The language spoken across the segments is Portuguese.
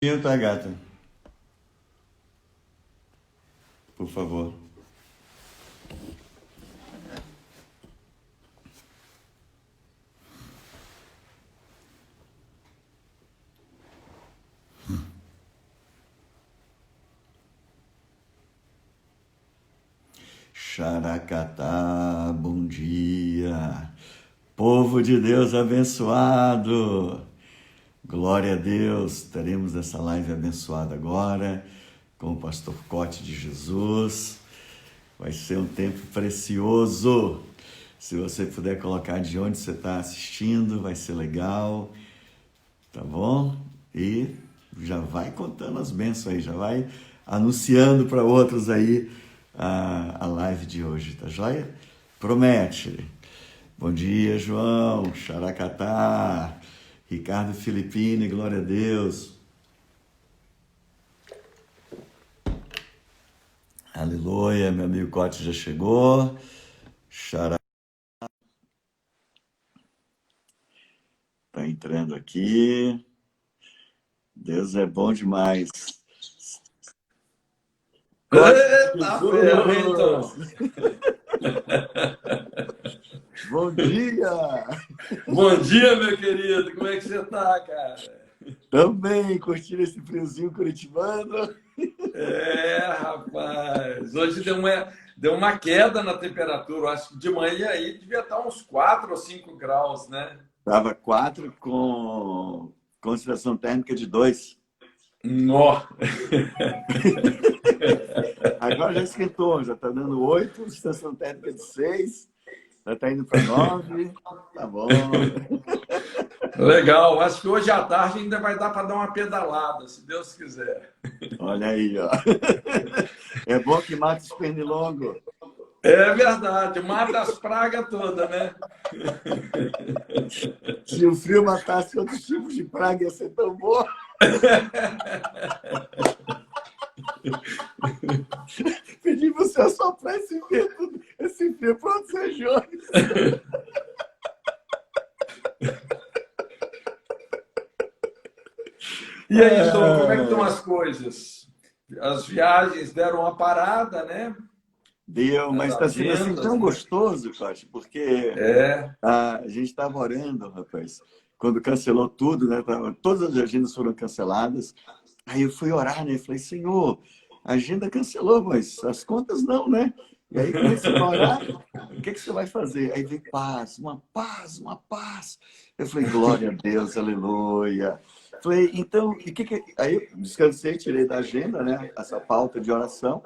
Tá, gata? Por favor. Xaracatá, bom dia. Povo de Deus abençoado. Glória a Deus. Teremos essa live abençoada agora com o pastor Cote de Jesus. Vai ser um tempo precioso. Se você puder colocar de onde você está assistindo, vai ser legal. Tá bom? E já vai contando as bênçãos aí, já vai anunciando para outros aí a live de hoje, tá joia? Promete. Bom dia, João, Xaracatá, Ricardo Filipine, glória a Deus. Aleluia, meu amigo Cote já chegou. Xará tá entrando aqui. Deus é bom demais. Cote de Eita ferramenta! Jesus! Bom dia! Bom dia, meu querido. Como é que você tá, cara? Também curtindo esse friozinho curitibano. Rapaz. Hoje deu uma queda na temperatura. Eu acho que de manhã aí devia estar uns 4 ou 5 graus, né? Tava 4 com concentração térmica de 2. Nó! Agora já esquentou, já tá dando 8, concentração térmica de 6. Já tá indo para 9. Tá bom. Legal. Acho que hoje à tarde ainda vai dar para dar uma pedalada, se Deus quiser. Olha aí, ó. É bom que mata os pernilongos. É verdade. Mata as pragas todas, né? Se o frio matasse outros tipos de praga, ia ser tão bom. Pedi para você assoprar esse frio para outras regiões. E aí, Tom, como é que estão as coisas? As viagens deram uma parada, né? Deu, As mas está sendo assim agendas, tão né? gostoso, Cote, porque É, a gente estava orando, rapaz, quando cancelou tudo, né? Todas as agendas foram canceladas. Aí eu fui orar, né? Falei, Senhor, a agenda cancelou, mas as contas não, né? E aí comecei a orar, o que você vai fazer? Aí veio paz, uma paz, uma paz. Eu falei, glória a Deus, aleluia. Falei, então, Aí eu descansei, tirei da agenda, né? Essa pauta de oração,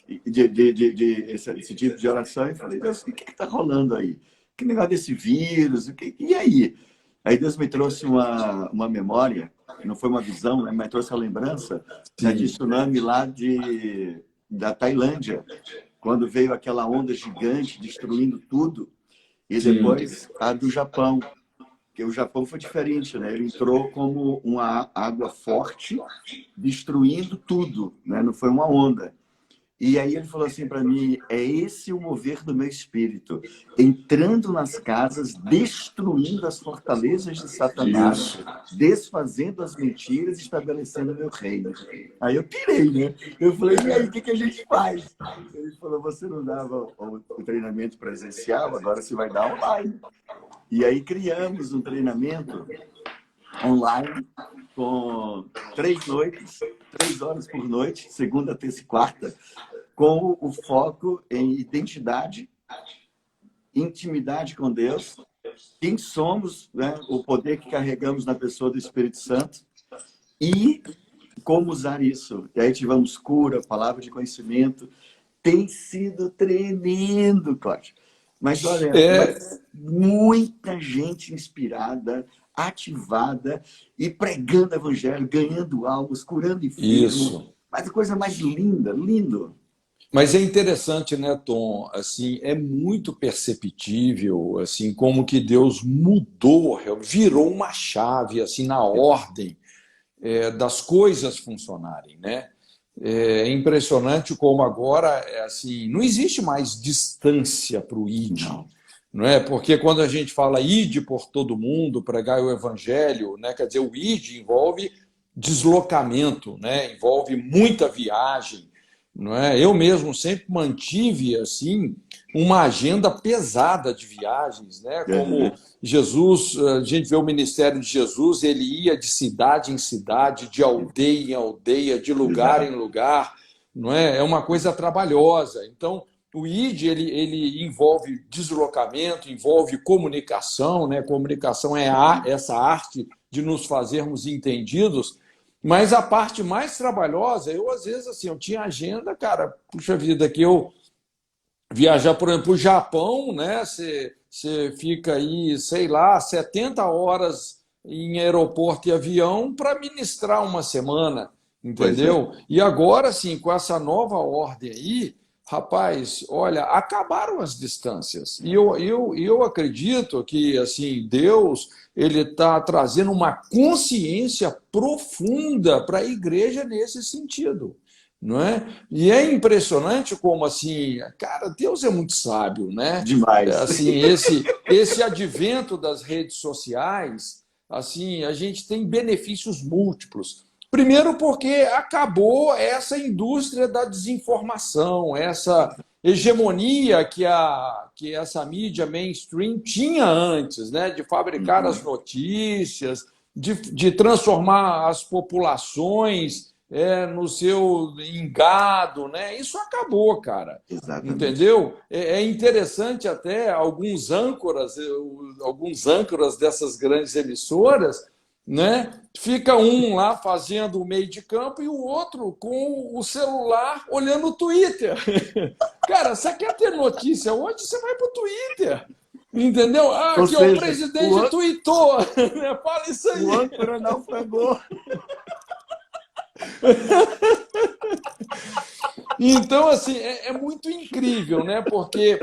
esse tipo de oração, e falei, Deus, o que está rolando aí? Que negócio desse vírus? E aí? Aí Deus me trouxe uma memória, não foi uma visão, né, mas trouxe a lembrança de sim. tsunami lá da Tailândia, quando veio aquela onda gigante destruindo tudo, e Sim. depois a do Japão, que o Japão foi diferente, né? Ele entrou como uma água forte, destruindo tudo, né? Não foi uma onda. E aí ele falou assim para mim, é esse o mover do meu espírito, entrando nas casas, destruindo as fortalezas de Satanás, Isso. desfazendo as mentiras e estabelecendo o meu reino. Aí eu pirei, né? Eu falei, e aí, o que a gente faz? Ele falou, você não dava o treinamento presencial, agora você vai dar online. E aí criamos um treinamento online com 3 noites, 3 horas por noite, segunda, terça e quarta, com o foco em identidade, intimidade com Deus, quem somos, né? O poder que carregamos na pessoa do Espírito Santo e como usar isso. E aí tivemos cura, palavra de conhecimento. Tem sido tremendo, Cláudio. Mas olha, É, muita gente inspirada, ativada e pregando evangelho, ganhando almas, curando enfermos. isso. Mas a coisa mais linda, lindo. Mas é interessante, né, Tom? Assim, é muito perceptível, assim, como que Deus mudou, virou uma chave, assim, na ordem das coisas funcionarem, né? É impressionante como agora, assim, não existe mais distância para o ID, Não. não é? Porque quando a gente fala ID por todo mundo, pregar o evangelho, né? Quer dizer, o ID envolve deslocamento, né? Envolve muita viagem, não é? Eu mesmo sempre mantive assim uma agenda pesada de viagens, né? Como Uhum. Jesus, a gente vê o ministério de Jesus, ele ia de cidade em cidade, de aldeia em aldeia, de lugar em Exato. lugar, não é? É uma coisa trabalhosa. Então, o ID ele envolve deslocamento, envolve comunicação, né? Comunicação é essa arte de nos fazermos entendidos. Mas a parte mais trabalhosa, eu às vezes assim, eu tinha agenda, cara, puxa vida, que eu viajar, por exemplo, para o Japão, né? Você fica aí, sei lá, 70 horas em aeroporto e avião para ministrar uma semana, Pois é. entendeu? E agora, sim, com essa nova ordem aí, rapaz, olha, acabaram as distâncias. E eu acredito que, assim, Deus, ele está trazendo uma consciência profunda para a igreja nesse sentido, não é? E é impressionante como assim, cara, Deus é muito sábio, né? Demais. Assim, esse advento das redes sociais, assim, a gente tem benefícios múltiplos. Primeiro porque acabou essa indústria da desinformação, essa hegemonia que essa mídia mainstream tinha antes, né? De fabricar as Uhum. notícias, de transformar as populações no seu engado, né? Isso acabou, cara. Exatamente. Entendeu? É interessante até alguns âncoras dessas grandes emissoras, né? Fica um lá fazendo o meio de campo e o outro com o celular olhando o Twitter. Cara, você quer ter notícia hoje? Você vai para o Twitter. Entendeu? Ah, Ou aqui, ó, o seja, presidente tweetou. Fala isso o aí. âncora naufragou. Então, assim, é muito incrível, né? Porque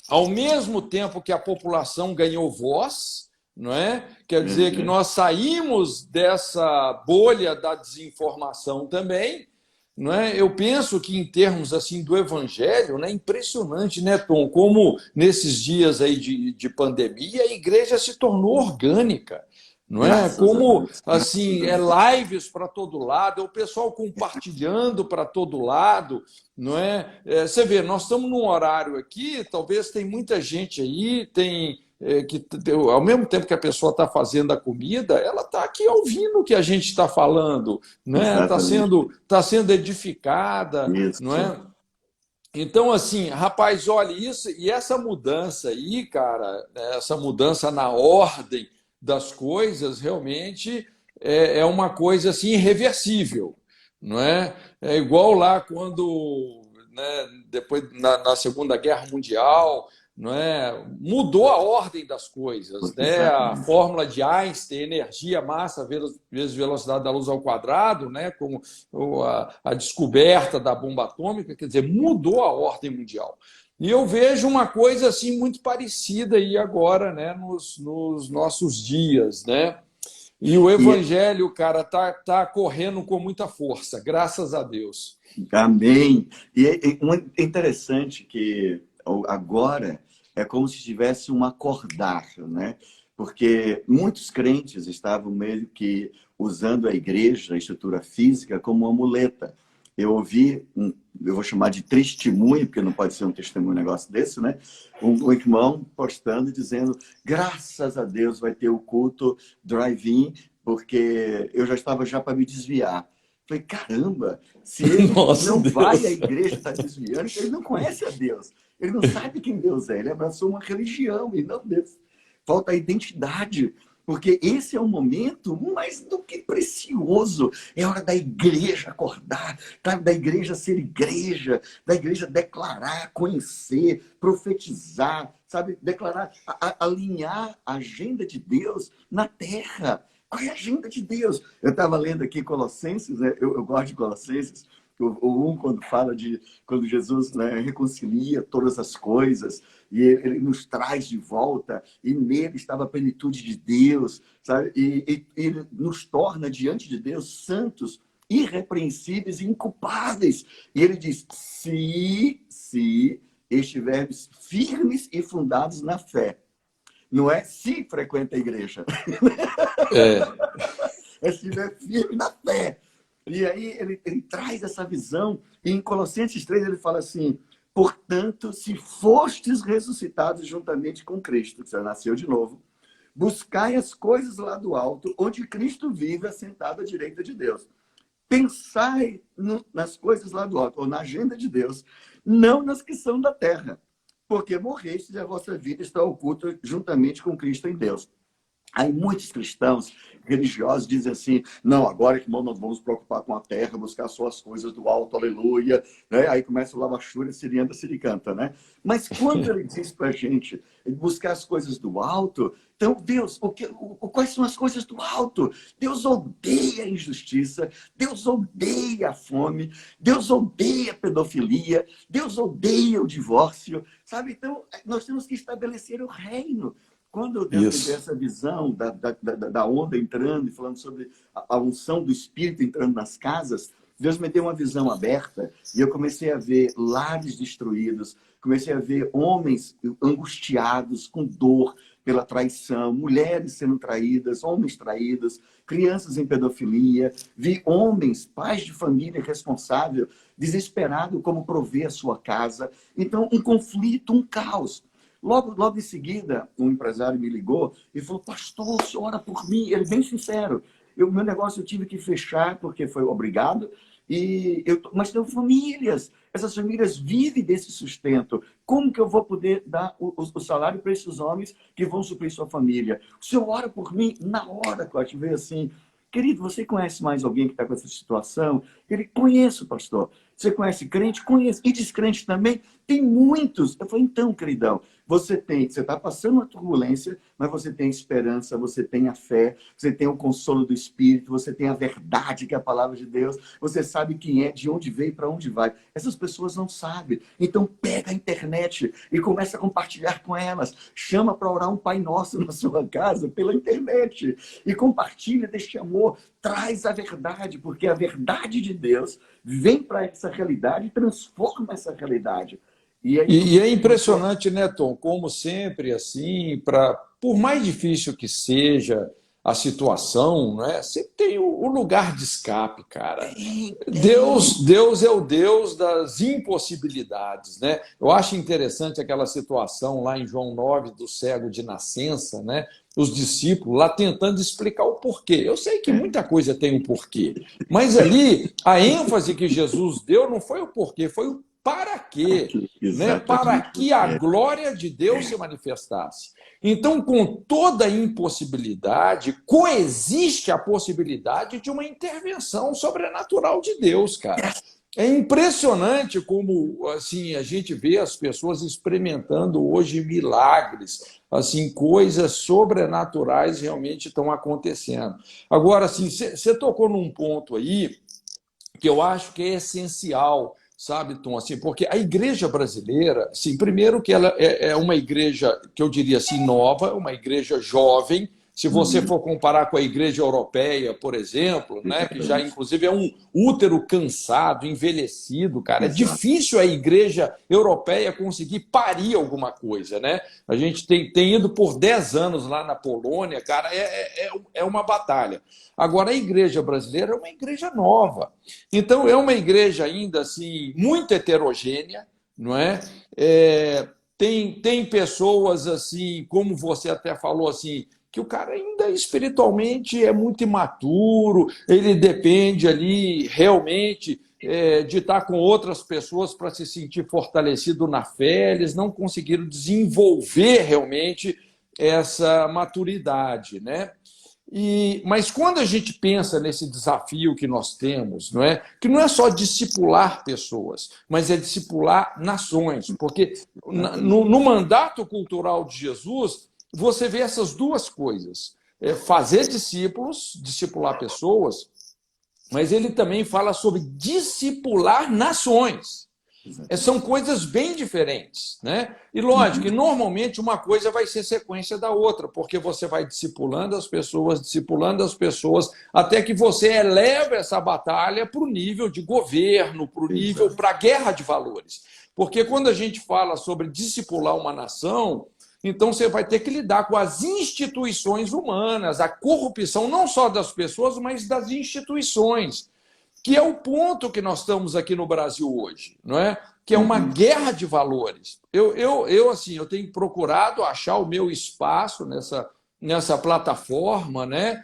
ao mesmo tempo que a população ganhou voz, não é? Quer dizer que Uhum. nós saímos dessa bolha da desinformação também, não é? Eu penso que em termos assim do evangelho, né, é impressionante, né, Tom, como nesses dias aí de pandemia a igreja se tornou orgânica. Não é? Graças a Como Deus. Graças assim, a é Deus. lives para todo lado, é o pessoal compartilhando para todo lado, não é? Você vê, nós estamos num horário aqui, talvez tem muita gente aí, ao mesmo tempo que a pessoa está fazendo a comida, ela está aqui ouvindo o que a gente está falando, né? Exatamente. Tá sendo edificada, não Isso. é? Então, assim, rapaz, olha isso, e essa mudança aí, cara, né, essa mudança na ordem das coisas, realmente é uma coisa assim irreversível, não é? É igual lá quando, né, depois na Segunda Guerra Mundial, não é? Mudou a ordem das coisas, né? A Exatamente. fórmula de Einstein, energia, massa vezes velocidade da luz ao quadrado, né? Como a descoberta da bomba atômica, quer dizer, mudou a ordem mundial. E eu vejo uma coisa assim muito parecida aí agora, né, nos nossos dias, né? E o E evangelho, cara, tá correndo com muita força, graças a Deus. amém. E é interessante que agora é como se tivesse um acordar, né? Porque muitos crentes estavam meio que usando a igreja, a estrutura física, como uma muleta. Eu ouvi, eu vou chamar de testemunho, porque não pode ser um testemunho um negócio desse, né? Um irmão postando, dizendo, graças a Deus vai ter o culto drive-in, porque eu já estava já para me desviar. Falei, caramba, se ele Nossa não vai à Deus. igreja, está desviando, ele não conhece a Deus. Ele não sabe quem Deus é. Ele abraçou uma religião e não Deus. Falta a identidade. Porque esse é um momento mais do que precioso. É hora da igreja acordar, da igreja ser igreja, da igreja declarar, conhecer, profetizar, sabe? Declarar, alinhar a agenda de Deus na terra. Qual é a agenda de Deus? Eu estava lendo aqui Colossenses, né? Eu gosto de Colossenses, o 1, quando fala de quando Jesus, né, reconcilia todas as coisas e ele nos traz de volta e nele estava a plenitude de Deus, sabe? E ele nos torna diante de Deus santos, irrepreensíveis e inculpáveis. E ele diz: se estivermos firmes e fundados na fé. Não é se frequenta a igreja. É, é se estiver firme na fé. E aí ele traz essa visão, e em Colossenses 3 ele fala assim: portanto, se fostes ressuscitados juntamente com Cristo, que você nasceu de novo, buscai as coisas lá do alto, onde Cristo vive assentado à direita de Deus. Pensai nas coisas lá do alto, ou na agenda de Deus, não nas que são da terra, porque morrestes e a vossa vida está oculta juntamente com Cristo em Deus. Aí muitos cristãos religiosos dizem assim: não, agora que nós vamos nos preocupar com a terra, buscar só as coisas do alto, aleluia, né? Aí começa o lavachura, sirianda, siricanta, né? Mas quando ele diz para a gente buscar as coisas do alto, então, Deus, quais são as coisas do alto? Deus odeia a injustiça, Deus odeia a fome, Deus odeia a pedofilia, Deus odeia o divórcio, sabe? Então, nós temos que estabelecer o reino. Quando Deus me deu essa visão da onda entrando e falando sobre a unção do Espírito entrando nas casas, Deus me deu uma visão aberta e eu comecei a ver lares destruídos, comecei a ver homens angustiados, com dor pela traição, mulheres sendo traídas, homens traídos, crianças em pedofilia, vi homens, pais de família responsável, desesperado como prover a sua casa. Então, um conflito, um caos. Logo em seguida, um empresário me ligou e falou: pastor, o senhor ora por mim? Ele bem sincero. Meu negócio eu tive que fechar porque foi obrigado. Mas tem famílias. Essas famílias vivem desse sustento. Como que eu vou poder dar o salário para esses homens que vão suprir sua família? O senhor ora por mim? Na hora, Cláudio, veio assim: querido, você conhece mais alguém que está com essa situação? Ele: conheço, pastor. Você conhece crente? Conheço. E descrente também? Tem muitos. Eu falei: então, queridão, você está passando uma turbulência, mas você tem esperança, você tem a fé, você tem o consolo do Espírito, você tem a verdade, que é a palavra de Deus, você sabe quem é, de onde veio e para onde vai. Essas pessoas não sabem. Então, pega a internet e começa a compartilhar com elas. Chama para orar um Pai Nosso na sua casa pela internet. E compartilha deste amor. Traz a verdade, porque a verdade de Deus vem para essa realidade e transforma essa realidade. E é impressionante, né, Tom? Como sempre, assim, por mais difícil que seja a situação, né, sempre tem o lugar de escape, cara. Deus é o Deus das impossibilidades, né? Eu acho interessante aquela situação lá em João 9, do cego de nascença, né? Os discípulos lá tentando explicar o porquê. Eu sei que muita coisa tem um porquê, mas ali a ênfase que Jesus deu não foi o porquê, foi o para quê? Né? Para que a glória de Deus se manifestasse. Então, com toda impossibilidade, coexiste a possibilidade de uma intervenção sobrenatural de Deus, cara. É impressionante como assim a gente vê as pessoas experimentando hoje milagres, assim, coisas sobrenaturais realmente estão acontecendo. Agora, assim, você tocou num ponto aí que eu acho que é essencial, sabe, Tom? Assim, porque a igreja brasileira, assim, primeiro que ela é uma igreja que eu diria assim nova, uma igreja jovem. Se você for comparar com a igreja europeia, por exemplo, né, que já inclusive é um útero cansado, envelhecido, cara, é difícil a igreja europeia conseguir parir alguma coisa, né? A gente tem ido por 10 anos lá na Polônia, cara, é uma batalha. Agora, a igreja brasileira é uma igreja nova. Então, é uma igreja ainda assim muito heterogênea, não é? Tem pessoas assim, como você até falou assim, que o cara ainda espiritualmente é muito imaturo, ele depende ali realmente de estar com outras pessoas para se sentir fortalecido na fé, eles não conseguiram desenvolver realmente essa maturidade, né? Mas quando a gente pensa nesse desafio que nós temos, não é? Que não é só discipular pessoas, mas é discipular nações, porque no mandato cultural de Jesus, você vê essas duas coisas: fazer discípulos, discipular pessoas, mas ele também fala sobre discipular nações. São coisas bem diferentes, né? E lógico que normalmente uma coisa vai ser sequência da outra, porque você vai discipulando as pessoas, até que você eleva essa batalha para o nível de governo, para o nível, para a guerra de valores. Porque quando a gente fala sobre discipular uma nação, Então você vai ter que lidar com as instituições humanas, a corrupção não só das pessoas, mas das instituições, que é o ponto que nós estamos aqui no Brasil hoje, não é? Que é uma guerra de valores. Assim, eu tenho procurado achar o meu espaço nessa plataforma, né?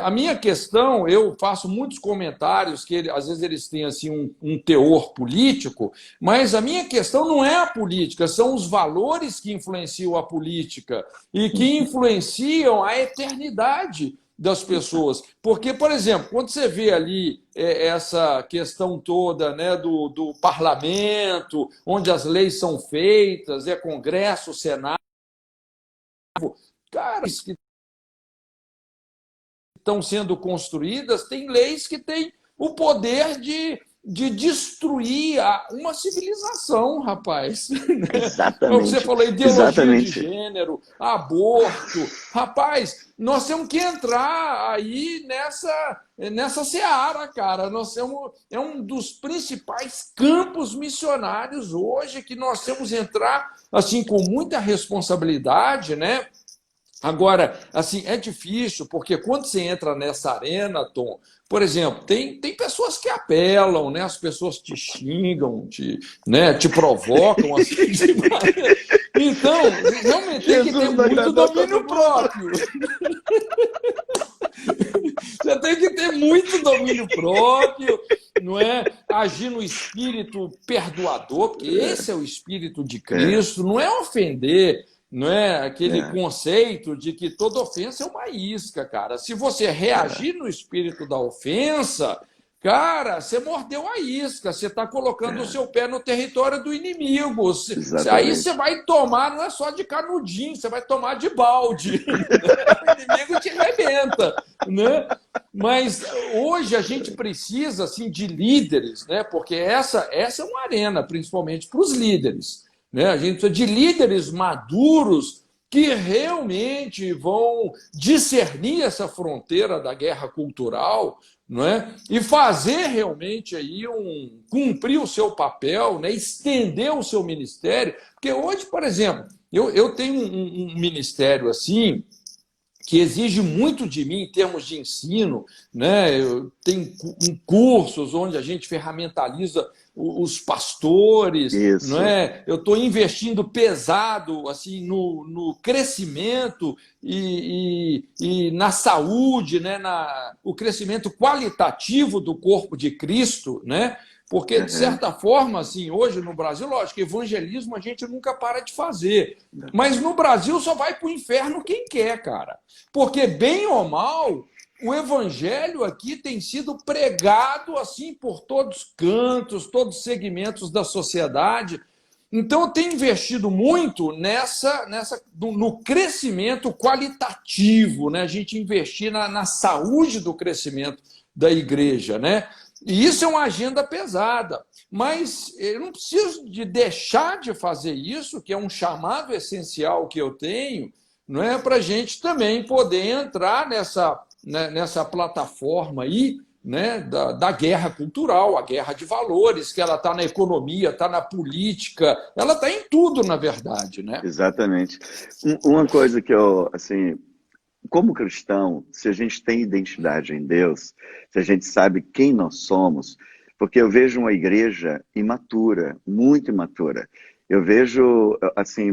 A minha questão, eu faço muitos comentários que às vezes eles têm assim um teor político, mas a minha questão não é a política, são os valores que influenciam a política e que influenciam a eternidade das pessoas. Porque, por exemplo, quando você vê ali essa questão toda, né, do parlamento, onde as leis são feitas, Congresso, Senado, cara, que estão sendo construídas, tem leis que têm o poder de destruir uma civilização, rapaz. Exatamente. Você falou ideologia de gênero, aborto. Rapaz, nós temos que entrar aí nessa seara, cara. É um dos principais campos missionários hoje que nós temos que entrar assim, com muita responsabilidade, né? Agora, assim, é difícil, porque quando você entra nessa arena, Tom, por exemplo, tem pessoas que apelam, né? As pessoas te xingam, te provocam. Assim, então, realmente tem que ter muito domínio próprio. Você tem que ter muito domínio próprio, não é? Agir no espírito perdoador, porque esse é o espírito de Cristo, não é ofender. Não é aquele conceito de que toda ofensa é uma isca, cara. Se você reagir no espírito da ofensa, cara, você mordeu a isca, você está colocando o seu pé no território do inimigo. Aí você vai tomar, não é só de canudinho, você vai tomar de balde. O inimigo te arrebenta, né? Mas hoje a gente precisa assim, de líderes, né? Porque essa é uma arena, principalmente para os líderes. Né? A gente precisa de líderes maduros que realmente vão discernir essa fronteira da guerra cultural, não é? E fazer realmente aí cumprir o seu papel, né? Estender o seu ministério. Porque hoje, por exemplo, eu tenho um ministério assim que exige muito de mim em termos de ensino, né? Eu tenho cursos onde a gente ferramentaliza os pastores, não é? Eu estou investindo pesado assim no crescimento e na saúde, né? O crescimento qualitativo do corpo de Cristo, né? Porque, de certa forma, assim, hoje no Brasil, lógico, evangelismo a gente nunca para de fazer. Mas no Brasil só vai para o inferno quem quer, cara. Porque, bem ou mal, o evangelho aqui tem sido pregado assim por todos os cantos, todos os segmentos da sociedade. Então, eu tenho investido muito no crescimento qualitativo, né? A gente investir na saúde do crescimento da igreja, né? E isso é uma agenda pesada, mas eu não preciso de deixar de fazer isso, que é um chamado essencial que eu tenho, não é, para a gente também poder entrar nessa plataforma aí, né, da guerra cultural, a guerra de valores, que ela está na economia, está na política, ela está em tudo, na verdade, né? Exatamente. Uma coisa que eu, assim, como cristão, se a gente tem identidade em Deus, se a gente sabe quem nós somos, porque eu vejo uma igreja imatura, muito imatura. Eu vejo, assim,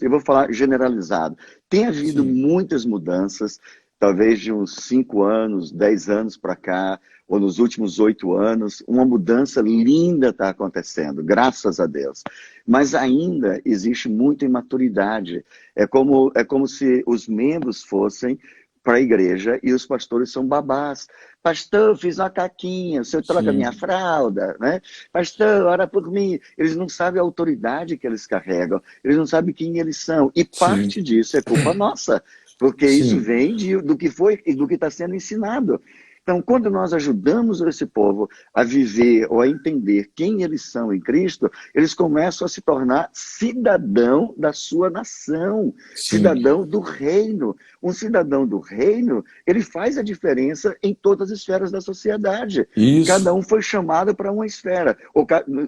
eu vou falar generalizado, tem havido muitas mudanças, talvez de uns 5 anos, 10 anos para cá, ou nos últimos 8 anos, uma mudança linda está acontecendo, graças a Deus. Mas ainda existe muita imaturidade. É como se os membros fossem para a igreja e os pastores são babás. Pastor, eu fiz uma caquinha, o senhor troca minha fralda, né? Pastor, ora por mim. Eles não sabem a autoridade que eles carregam, eles não sabem quem eles são. E parte disso é culpa nossa, porque isso vem do que foi e do que está sendo ensinado. Então, quando nós ajudamos esse povo a viver ou a entender quem eles são em Cristo, eles começam a se tornar cidadão da sua nação, cidadão do reino. um cidadão do reino, ele faz a diferença em todas as esferas da sociedade. Isso. Cada um foi chamado para uma esfera.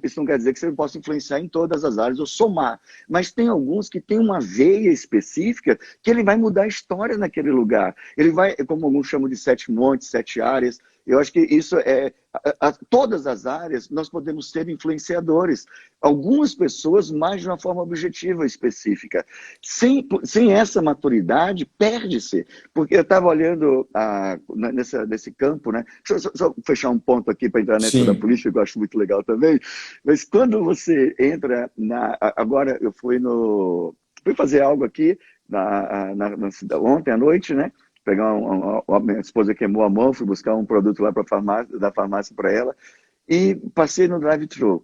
Isso não quer dizer que você possa influenciar em todas as áreas ou somar, mas tem alguns que têm uma veia específica que ele vai mudar a história naquele lugar. Ele vai, como alguns chamam de 7 montes, 7 áreas. Eu acho que isso todas as áreas nós podemos ser influenciadores. Algumas pessoas mais de uma forma objetiva específica. Sem essa maturidade, perde-se. Porque eu estava olhando nesse campo, né? Deixa eu só fechar um ponto aqui para entrar nessa da política, que eu acho muito legal também. Mas quando você entra agora eu fui fazer algo aqui ontem à noite, né? A minha esposa queimou a mão, fui buscar um produto lá da farmácia para ela e passei no drive-thru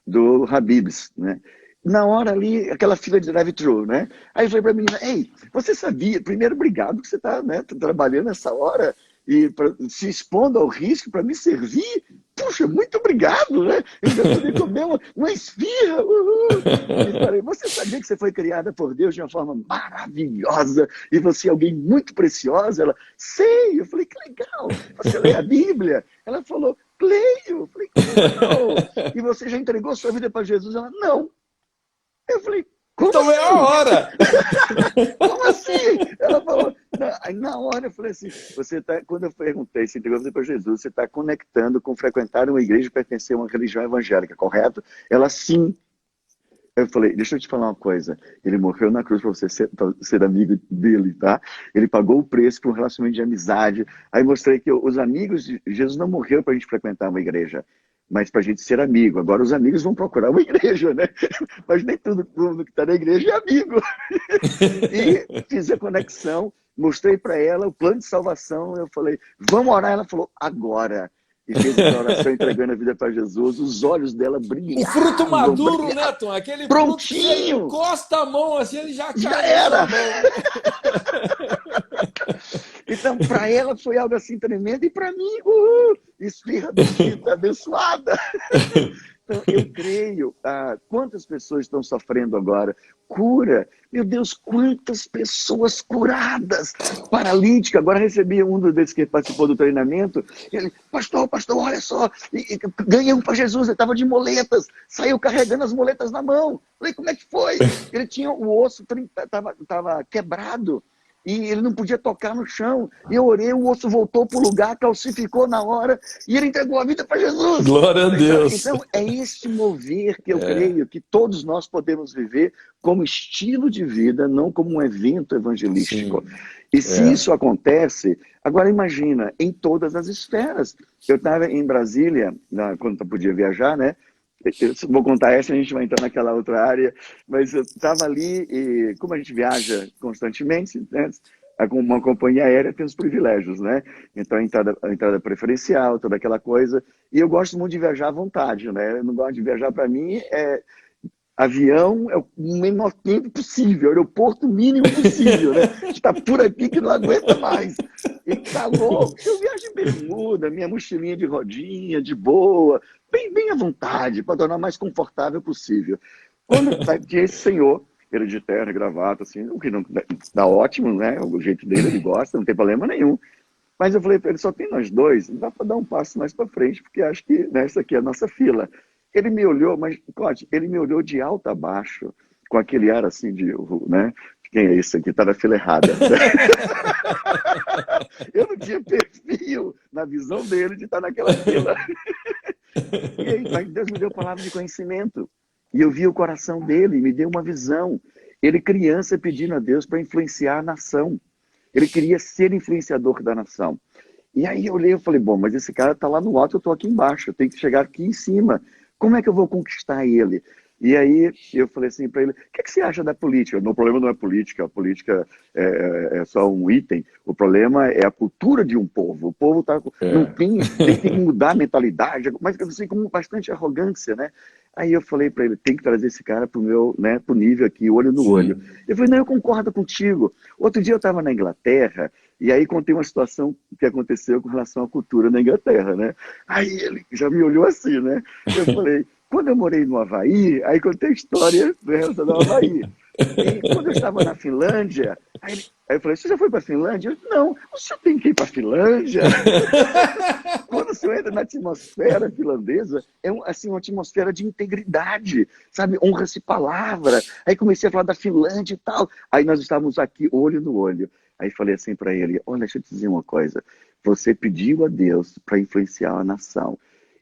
do Habib's, né? Na hora ali, aquela fila de drive-thru, né? Aí eu falei para a menina, ei, você sabia? Primeiro, obrigado que você está, né, trabalhando nessa hora e se expondo ao risco para me servir. Puxa, muito obrigado, né? Eu já poder comer uma esfirra. E falei, você sabia que você foi criada por Deus de uma forma maravilhosa e você é alguém muito preciosa? Ela, sei. Eu falei, que legal. Você lê a Bíblia? Ela falou, leio. Eu falei, que legal. E você já entregou sua vida para Jesus? Ela, não. Eu falei, como então assim? É a hora! Como assim? Ela falou. Aí na hora eu falei assim, quando eu perguntei se entregou para Jesus, você está conectando com frequentar uma igreja e pertencer a uma religião evangélica, correto? Ela, sim. Eu falei, deixa eu te falar uma coisa. Ele morreu na cruz para você ser amigo dele, tá? Ele pagou o preço por um relacionamento de amizade. Aí mostrei que os amigos de Jesus não morreram para a gente frequentar uma igreja, mas para a gente ser amigo. Agora os amigos vão procurar uma igreja, né? Mas nem todo mundo que está na igreja é amigo. E fiz a conexão, mostrei para ela o plano de salvação. Eu falei, vamos orar. Ela falou, agora. E fez a oração entregando a vida para Jesus. Os olhos dela brilhavam. O fruto maduro, né, Tom? Aquele prontinho. Fruto que você encosta a mão assim, ele já cai. Já era. Então, para ela foi algo assim tremendo. E para mim, esfirra do Espírito abençoada. Então, eu creio, quantas pessoas estão sofrendo agora? Cura. Meu Deus, quantas pessoas curadas. Paralítica. Agora recebi um desses que participou do treinamento. Ele, pastor, olha só. Ganhei um para Jesus. Ele estava de moletas. Saiu carregando as moletas na mão. Falei, como é que foi? Ele tinha o osso, estava quebrado. E ele não podia tocar no chão. E eu orei, o osso voltou para o lugar, calcificou na hora, e ele entregou a vida para Jesus. Glória a Deus. Então, é esse mover que eu creio que todos nós podemos viver como estilo de vida, não como um evento evangelístico. Sim. E se isso acontece, agora imagina, em todas as esferas. Eu estava em Brasília, quando eu podia viajar, né? Vou contar essa, a gente vai entrar naquela outra área, mas eu estava ali e como a gente viaja constantemente, né, com uma companhia aérea tem os privilégios, né? Então a entrada preferencial, toda aquela coisa, e eu gosto muito de viajar à vontade, né? Eu não gosto de viajar, para mim, avião é o menor tempo possível, aeroporto mínimo possível, né? Está por aqui que não aguenta mais. E calor, eu viajo em bermuda, minha mochilinha de rodinha, de boa, bem à vontade, para tornar o mais confortável possível. Quando tinha esse senhor, ele de terno, gravata, assim, o que não dá ótimo, né? O jeito dele, ele gosta, não tem problema nenhum. Mas eu falei para ele, só tem nós dois, não dá para dar um passo mais para frente, porque acho que essa aqui é a nossa fila. Ele me olhou, mas, Cláudio, ele me olhou de alto a baixo, com aquele ar assim de, né? Quem é esse aqui? Está na fila errada. Eu não tinha perfil na visão dele de estar naquela fila. E aí, Deus me deu palavra de conhecimento. E eu vi o coração dele, me deu uma visão. Ele, criança, pedindo a Deus para influenciar a nação. Ele queria ser influenciador da nação. E aí eu olhei e falei, bom, mas esse cara está lá no alto, eu estou aqui embaixo, eu tenho que chegar aqui em cima. Como é que eu vou conquistar ele? E aí eu falei assim para ele, o que você acha da política? O problema não é política, a política é só um item. O problema é a cultura de um povo. O povo não tem que mudar a mentalidade, mas eu sei com bastante arrogância, né? Aí eu falei para ele, tem que trazer esse cara para o meu, né, pro nível aqui, olho no olho. Eu falei, não, eu concordo contigo. Outro dia eu estava na Inglaterra, e aí contei uma situação que aconteceu com relação à cultura na Inglaterra, né? Aí ele já me olhou assim, né? Eu falei, quando eu morei no Havaí, aí contei a história relacionada ao Havaí. E quando eu estava na Finlândia, aí eu falei, você já foi para a Finlândia? Eu, não, o senhor tem que ir para a Finlândia. Quando você entra na atmosfera finlandesa, é assim, uma atmosfera de integridade, sabe? Honra-se palavra. Aí comecei a falar da Finlândia e tal. Aí nós estávamos aqui, olho no olho. Aí falei assim para ele, olha, deixa eu te dizer uma coisa. Você pediu a Deus para influenciar a nação.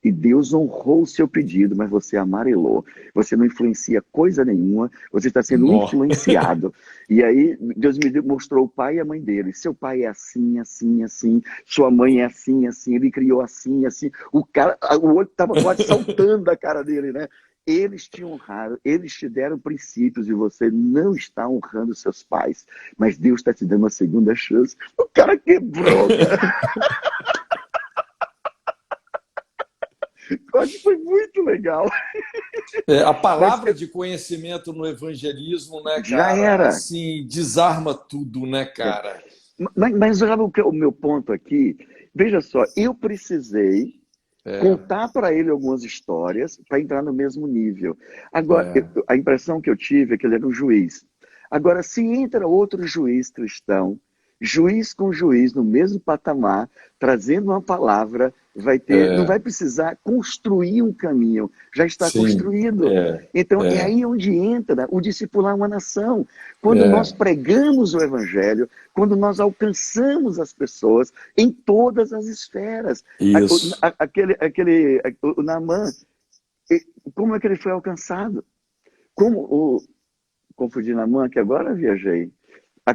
E Deus honrou o seu pedido, mas você amarelou. Você não influencia coisa nenhuma, você está sendo influenciado. E aí Deus me mostrou o pai e a mãe dele. Seu pai é assim, assim, assim. Sua mãe é assim, assim. Ele criou assim, assim. O olho estava quase saltando da cara dele, né? Eles te honraram, eles te deram princípios e você não está honrando seus pais. Mas Deus está te dando uma segunda chance. O cara quebrou, cara. Eu acho que foi muito legal. A palavra de conhecimento no evangelismo, né, cara? Já era. Assim, desarma tudo, né, cara? Mas sabe o meu ponto aqui? Veja só, eu precisei contar para ele algumas histórias para entrar no mesmo nível. Agora, a impressão que eu tive é que ele era um juiz. Agora, se entra outro juiz cristão, juiz com juiz no mesmo patamar, trazendo uma palavra, não vai precisar construir um caminho, já está construído. Então, é aí onde entra o discipular uma nação. Quando nós pregamos o evangelho, quando nós alcançamos as pessoas em todas as esferas. Isso. O Naamã, como é que ele foi alcançado? Confundi Naamã, que agora viajei. A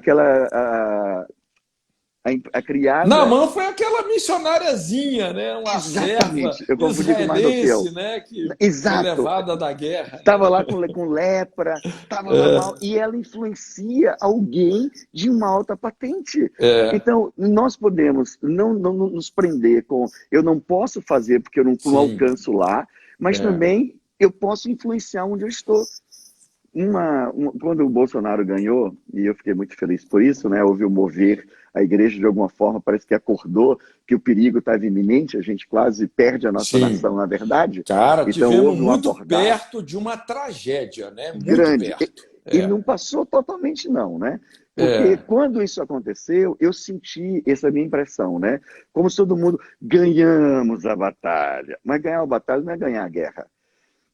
criada... Naamã foi aquela missionáriazinha, né? Uma serva eu confundi com israelense, né? Que foi levada da guerra. Estava lá com lepra, estava lá mal, e ela influencia alguém de uma alta patente. Então, nós podemos não nos prender com eu não posso fazer porque eu não alcanço lá, mas também eu posso influenciar onde eu estou. Quando o Bolsonaro ganhou, e eu fiquei muito feliz por isso, né? Houve o mover, a igreja de alguma forma parece que acordou que o perigo estava iminente, a gente quase perde a nossa nação, na verdade. Cara, então, tivemos muito perto de uma tragédia, né? Muito grande. Perto. E não passou totalmente não, né? Porque quando isso aconteceu, eu senti essa minha impressão, né? Como se todo mundo, ganhamos a batalha. Mas ganhar a batalha não é ganhar a guerra.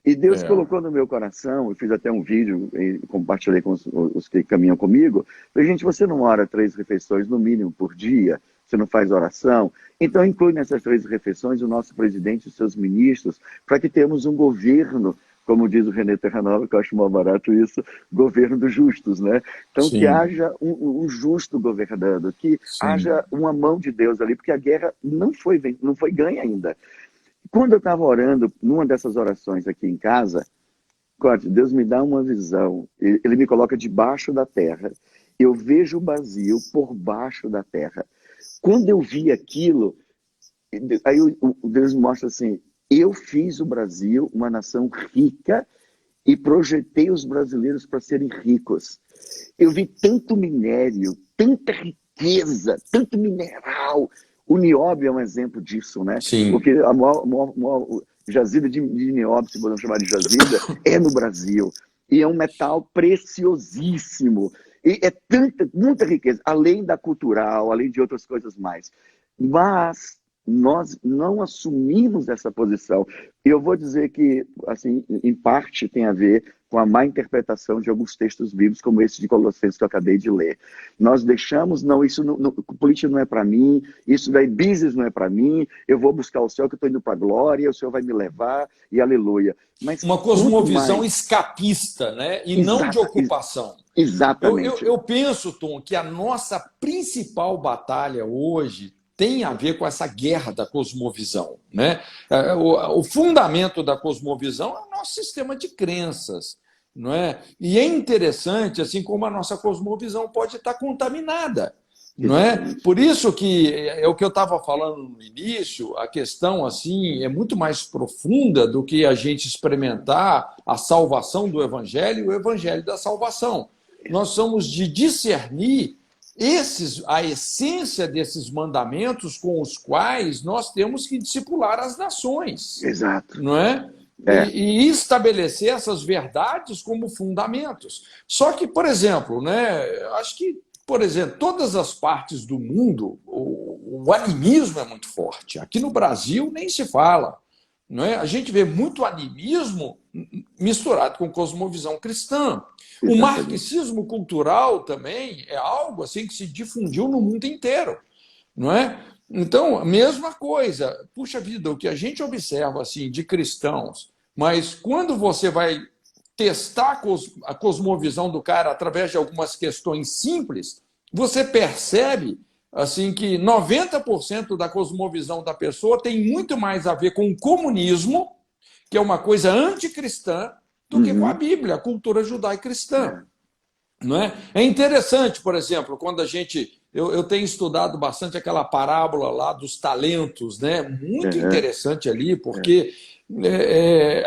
E Deus colocou no meu coração, eu fiz até um vídeo e compartilhei com os que caminham comigo. Falei, gente, você não ora 3 refeições no mínimo por dia? Você não faz oração? Então inclui nessas 3 refeições o nosso presidente e os seus ministros, para que tenhamos um governo, como diz o René Terranova, que eu acho mal barato isso, governo dos justos, né? Então que haja um justo governando, que haja uma mão de Deus ali, porque a guerra não foi ganha ainda. Quando eu estava orando, numa dessas orações aqui em casa, Deus me dá uma visão, ele me coloca debaixo da terra, eu vejo o Brasil por baixo da terra. Quando eu vi aquilo, aí Deus me mostra assim, eu fiz o Brasil uma nação rica e projetei os brasileiros para serem ricos. Eu vi tanto minério, tanta riqueza, tanto mineral. O nióbio é um exemplo disso, né? Sim. Porque a maior jazida de nióbio, se podemos chamar de jazida, é no Brasil. E é um metal preciosíssimo. E é muita riqueza, além da cultural, além de outras coisas mais. Mas nós não assumimos essa posição. Eu vou dizer que, assim, em parte tem a ver com a má interpretação de alguns textos bíblicos, como esse de Colossenses que eu acabei de ler. Nós deixamos, política não é para mim, isso daí, business não é para mim, eu vou buscar o céu que eu estou indo para a glória, o Senhor vai me levar, e aleluia. Mas uma cosmovisão escapista, né? E não de ocupação. Exatamente. Eu penso, Tom, que a nossa principal batalha hoje tem a ver com essa guerra da cosmovisão, né? O fundamento da cosmovisão é o nosso sistema de crenças, não é? E é interessante assim como a nossa cosmovisão pode estar contaminada, não é? Por isso que é o que eu estava falando no início, a questão assim é muito mais profunda do que a gente experimentar a salvação do evangelho e o evangelho da salvação. Nós somos de discernir a essência desses mandamentos com os quais nós temos que discipular as nações. Exato. Não é? e estabelecer essas verdades como fundamentos. Só que, por exemplo, né, acho que, por exemplo, todas as partes do mundo, o animismo é muito forte. Aqui no Brasil nem se fala. Não é? A gente vê muito animismo misturado com cosmovisão cristã. O marxismo cultural também é algo assim que se difundiu no mundo inteiro, não é? Então, a mesma coisa. Puxa vida, o que a gente observa assim de cristãos, mas quando você vai testar a cosmovisão do cara através de algumas questões simples, você percebe assim que 90% da cosmovisão da pessoa tem muito mais a ver com o comunismo, que é uma coisa anticristã, do que com a Bíblia, a cultura judaico-cristã. Não é? É interessante, por exemplo, quando a gente... Eu tenho estudado bastante aquela parábola lá dos talentos, né? Muito interessante ali, porque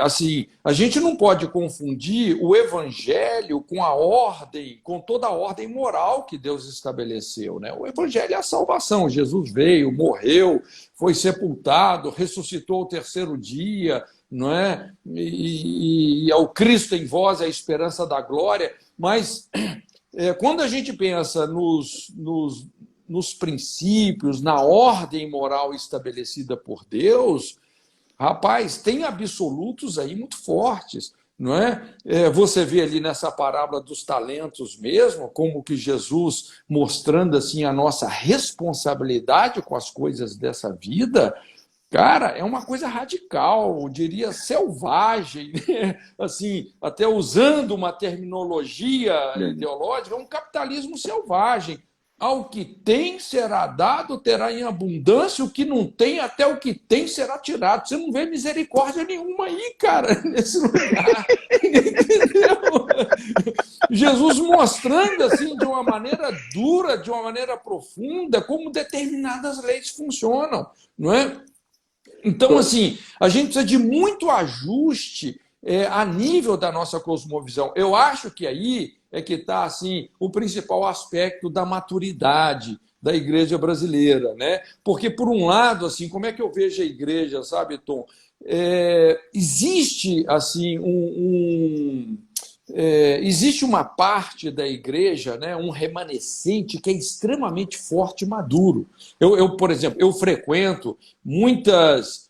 assim, a gente não pode confundir o evangelho com a ordem, com toda a ordem moral que Deus estabeleceu, né? O evangelho é a salvação. Jesus veio, morreu, foi sepultado, ressuscitou ao terceiro dia, não é? E ao Cristo em vós é a esperança da glória. Mas quando a gente pensa nos princípios, na ordem moral estabelecida por Deus, rapaz, tem absolutos aí muito fortes, não é? Você vê ali nessa parábola dos talentos mesmo, como que Jesus mostrando assim a nossa responsabilidade com as coisas dessa vida. Cara, é uma coisa radical, eu diria selvagem, né? Assim, até usando uma terminologia ideológica, é um capitalismo selvagem. Ao que tem será dado, terá em abundância, o que não tem, até o que tem será tirado. Você não vê misericórdia nenhuma aí, cara, nesse lugar. Entendeu? Jesus mostrando assim, de uma maneira dura, de uma maneira profunda, como determinadas leis funcionam, não é? Então, assim, a gente precisa de muito ajuste a nível da nossa cosmovisão. Eu acho que aí é que está assim, o principal aspecto da maturidade da igreja brasileira, né? Porque, por um lado, assim, como é que eu vejo a igreja, sabe, Tom? Existe, assim, existe uma parte da igreja, né, um remanescente que é extremamente forte e maduro. Por exemplo, eu frequento muitos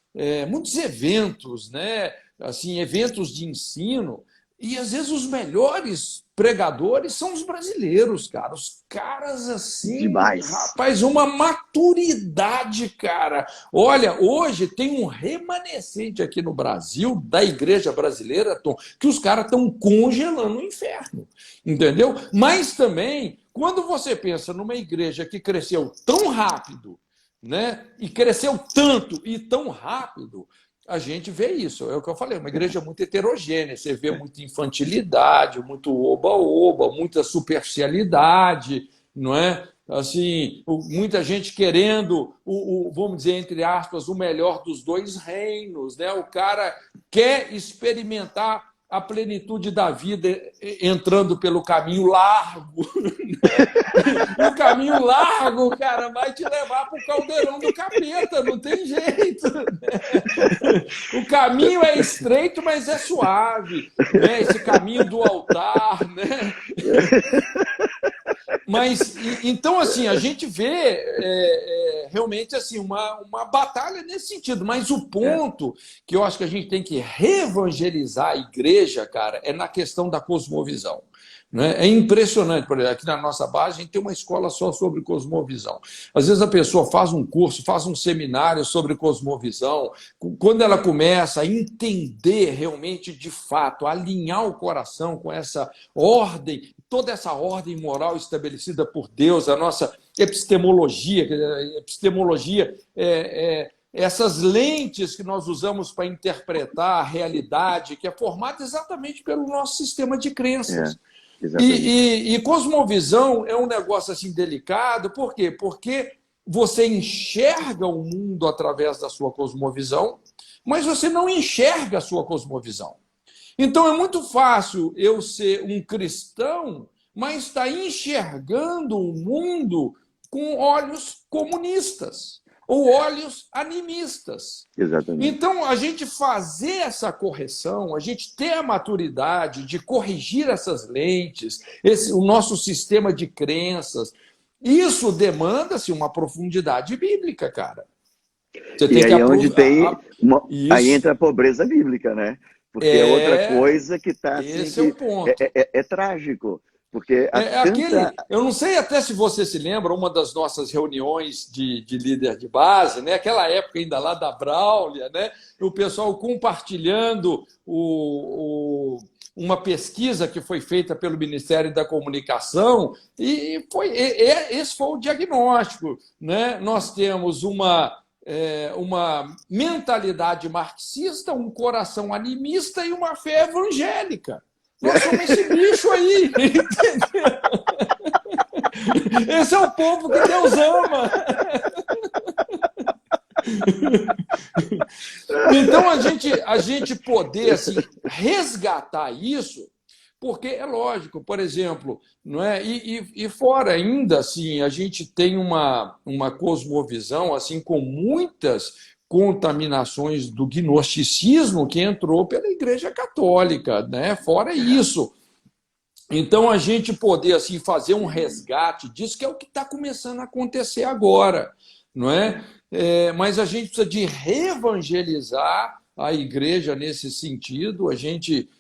eventos, né, assim, eventos de ensino, e às vezes os melhores pregadores são os brasileiros, cara. Os caras assim, demais. Rapaz, uma maturidade, cara. Olha, hoje tem um remanescente aqui no Brasil, da igreja brasileira, Tom, que os caras estão congelando o inferno, entendeu? Mas também, quando você pensa numa igreja que cresceu tão rápido, né, e cresceu tanto e tão rápido, a gente vê isso, é o que eu falei, uma igreja muito heterogênea, você vê muita infantilidade, muito oba-oba, muita superficialidade, não é? Assim, muita gente querendo, vamos dizer, entre aspas, o melhor dos dois reinos, né? O cara quer experimentar a plenitude da vida entrando pelo caminho largo. O caminho largo, cara, vai te levar para o caldeirão do capeta, não tem jeito. O caminho é estreito, mas é suave, né? Esse caminho do altar, né? Mas, então, assim, a gente vê realmente assim, uma batalha nesse sentido. Mas o ponto que eu acho que a gente tem que reevangelizar a igreja, cara, é na questão da cosmovisão. Né? É impressionante, por exemplo, aqui na nossa base a gente tem uma escola só sobre cosmovisão. Às vezes a pessoa faz um curso, faz um seminário sobre cosmovisão, quando ela começa a entender realmente, de fato, alinhar o coração com essa ordem, toda essa ordem moral estabelecida por Deus, a nossa epistemologia, essas lentes que nós usamos para interpretar a realidade, que é formada exatamente pelo nosso sistema de crenças. E cosmovisão é um negócio assim delicado, por quê? Porque você enxerga o mundo através da sua cosmovisão, mas você não enxerga a sua cosmovisão. Então é muito fácil eu ser um cristão, mas estar enxergando o mundo com olhos comunistas. ou olhos animistas. Exatamente. Então, a gente fazer essa correção, a gente ter a maturidade de corrigir essas lentes, o nosso sistema de crenças, isso demanda-se uma profundidade bíblica, cara. Você E tem que aí é onde tem aí isso. entra a pobreza bíblica, né? Porque é outra coisa que está assim, Esse é o ponto. é trágico. Porque Eu não sei até se você se lembra, uma das nossas reuniões de líder de base, né? Aquela época ainda lá da Braulia, né? O pessoal compartilhando uma pesquisa que foi feita pelo Ministério da Comunicação, e esse foi o diagnóstico, né? Nós temos uma mentalidade marxista, um coração animista e uma fé evangélica. Nós somos esse bicho aí, entendeu? Esse é o povo que Deus ama. Então, a gente poder assim, resgatar isso, porque é lógico, por exemplo, não é? E fora ainda, assim, a gente tem uma cosmovisão assim, com muitas contaminações do gnosticismo que entrou pela Igreja Católica, né? Fora isso. Então, a gente poder assim, fazer um resgate disso, que é o que está começando a acontecer agora, não é? Mas a gente precisa de reevangelizar a igreja nesse sentido.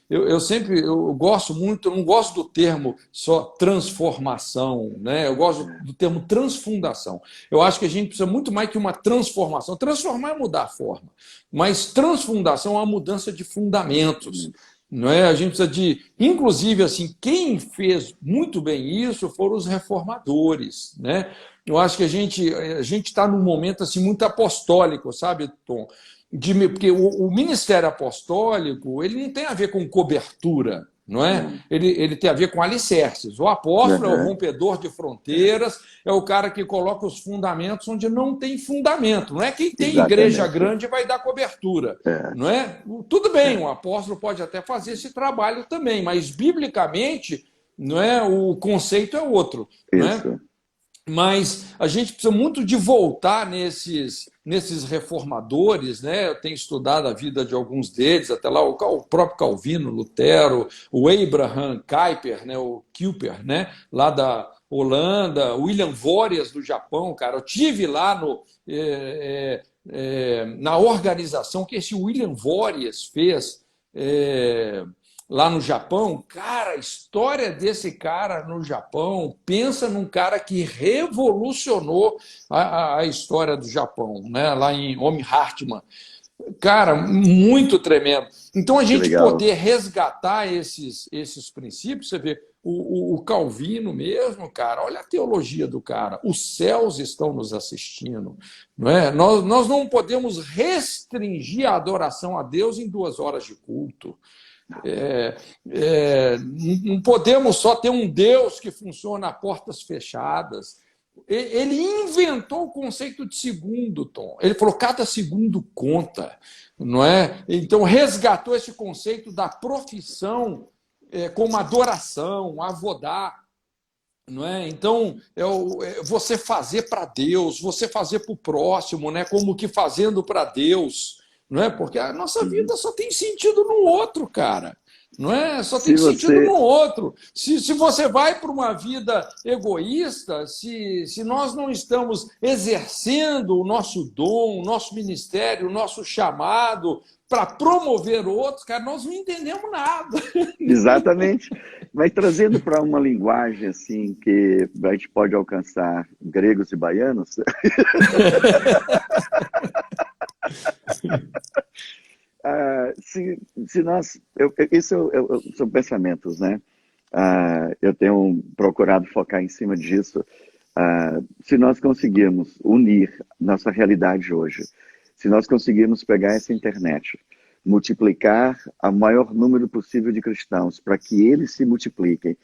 Eu gosto muito, eu não gosto do termo só transformação, né? Eu gosto do termo transfundação. Eu acho que a gente precisa muito mais que uma transformação. Transformar é mudar a forma, mas transfundação é uma mudança de fundamentos. Não é? A gente precisa de, inclusive, assim, quem fez muito bem isso foram os reformadores, né? Eu acho que a gente está num momento assim muito apostólico, sabe, Tom? Porque o ministério apostólico ele não tem a ver com cobertura, não é? Ele tem a ver com alicerces. O apóstolo é o rompedor de fronteiras, é o cara que coloca os fundamentos onde não tem fundamento. Não é quem tem igreja grande vai dar cobertura, não é? Tudo bem, o apóstolo pode até fazer esse trabalho também, mas biblicamente, não é? O conceito é outro, não é? Mas a gente precisa muito de voltar nesses reformadores, né? Eu tenho estudado a vida de alguns deles, até lá o próprio Calvino, Lutero, o Abraham Kuyper, né? O Kuyper, né? Lá da Holanda, o William Vorias do Japão, cara. Eu tive lá na organização que esse William Vorias fez. Lá no Japão, cara, a história desse cara no Japão, pensa num cara que revolucionou a história do Japão, né? Lá em Homem Hartmann. Cara, muito tremendo. Então, a gente poder resgatar esses princípios, você vê, o Calvino mesmo, cara, olha a teologia do cara, os céus estão nos assistindo, não é? Nós não podemos restringir a adoração a Deus em 2 horas de culto. Não podemos só ter um Deus que funciona a portas fechadas. Ele inventou o conceito de segundo, Tom. Ele falou cada segundo conta, não é? Então resgatou esse conceito da profissão como adoração, avodar, não é? Então você fazer para Deus, você fazer para o próximo, né? Como que fazendo para Deus. Não é? Porque a nossa vida só tem sentido no outro, cara. Não é? Só tem sentido no outro. Se você vai para uma vida egoísta, se nós não estamos exercendo o nosso dom, o nosso ministério, o nosso chamado para promover outros, cara, nós não entendemos nada. Exatamente. Mas trazendo para uma linguagem assim que a gente pode alcançar gregos e baianos. Se nós, isso são pensamentos, né? Eu tenho procurado focar em cima disso. Se nós conseguirmos unir nossa realidade hoje, se nós conseguirmos pegar essa internet, multiplicar o maior número possível de cristãos para que eles se multipliquem,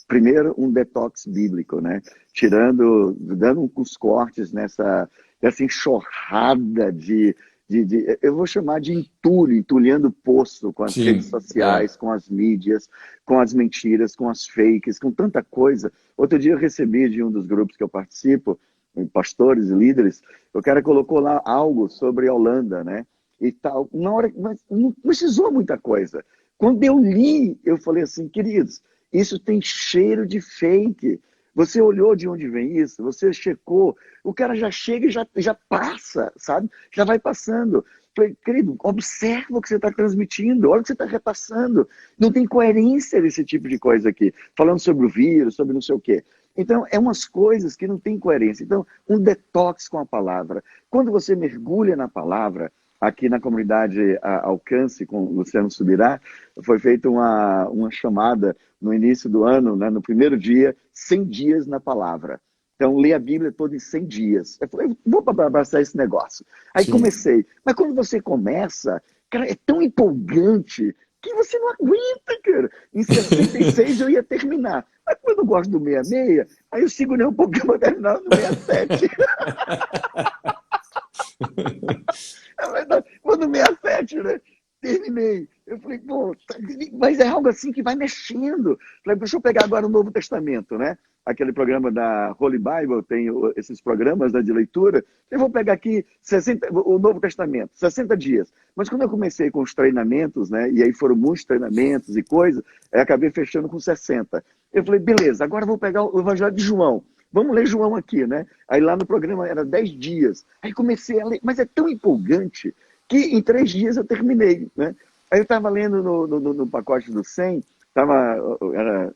primeiro um detox bíblico, né? Dando uns cortes nessa enxurrada de eu vou chamar de entulhando poço com as redes sociais, com as mídias, com as mentiras, com as fakes, com tanta coisa. Outro dia eu recebi de um dos grupos que eu participo pastores e líderes, o cara colocou lá algo sobre a Holanda, né? E tal. Na hora, mas não precisou muita coisa. Quando eu li, eu falei assim, queridos, isso tem cheiro de fake. Você olhou de onde vem isso? Você checou? O cara já chega e já passa, sabe? Já vai passando. Falei, querido, observa o que você está transmitindo, olha o que você está repassando. Não tem coerência desse tipo de coisa aqui. Falando sobre o vírus, sobre não sei o quê. Então, é umas coisas que não tem coerência. Então, um detox com a palavra. Quando você mergulha na palavra, aqui na comunidade Alcance, com o Luciano Subirá, foi feita uma chamada no início do ano, né, no primeiro dia, 100 dias na palavra. Então, lê a Bíblia toda em 100 dias. Eu falei, vou abraçar esse negócio. Aí Sim. comecei. Mas quando você começa, cara, é tão empolgante que você não aguenta, cara. Em 66 eu ia terminar. Mas como eu não gosto do 66, aí eu segurei um pouquinho para terminar no 67. É verdade. Vou no 67, né? Terminei. Eu falei, pô, mas é algo assim que vai mexendo. Falei, deixa eu pegar agora o Novo Testamento, né? Aquele programa da Holy Bible, tem esses programas, né, de leitura. Eu vou pegar aqui o Novo Testamento, 60 dias. Mas quando eu comecei com os treinamentos, né, e aí foram muitos treinamentos e coisas, eu acabei fechando com 60. Eu falei, beleza, agora eu vou pegar o Evangelho de João. Vamos ler João aqui, né? Aí lá no programa era 10 dias. Aí comecei a ler, mas é tão empolgante que em 3 dias eu terminei, né? Aí eu estava lendo no pacote do 100, era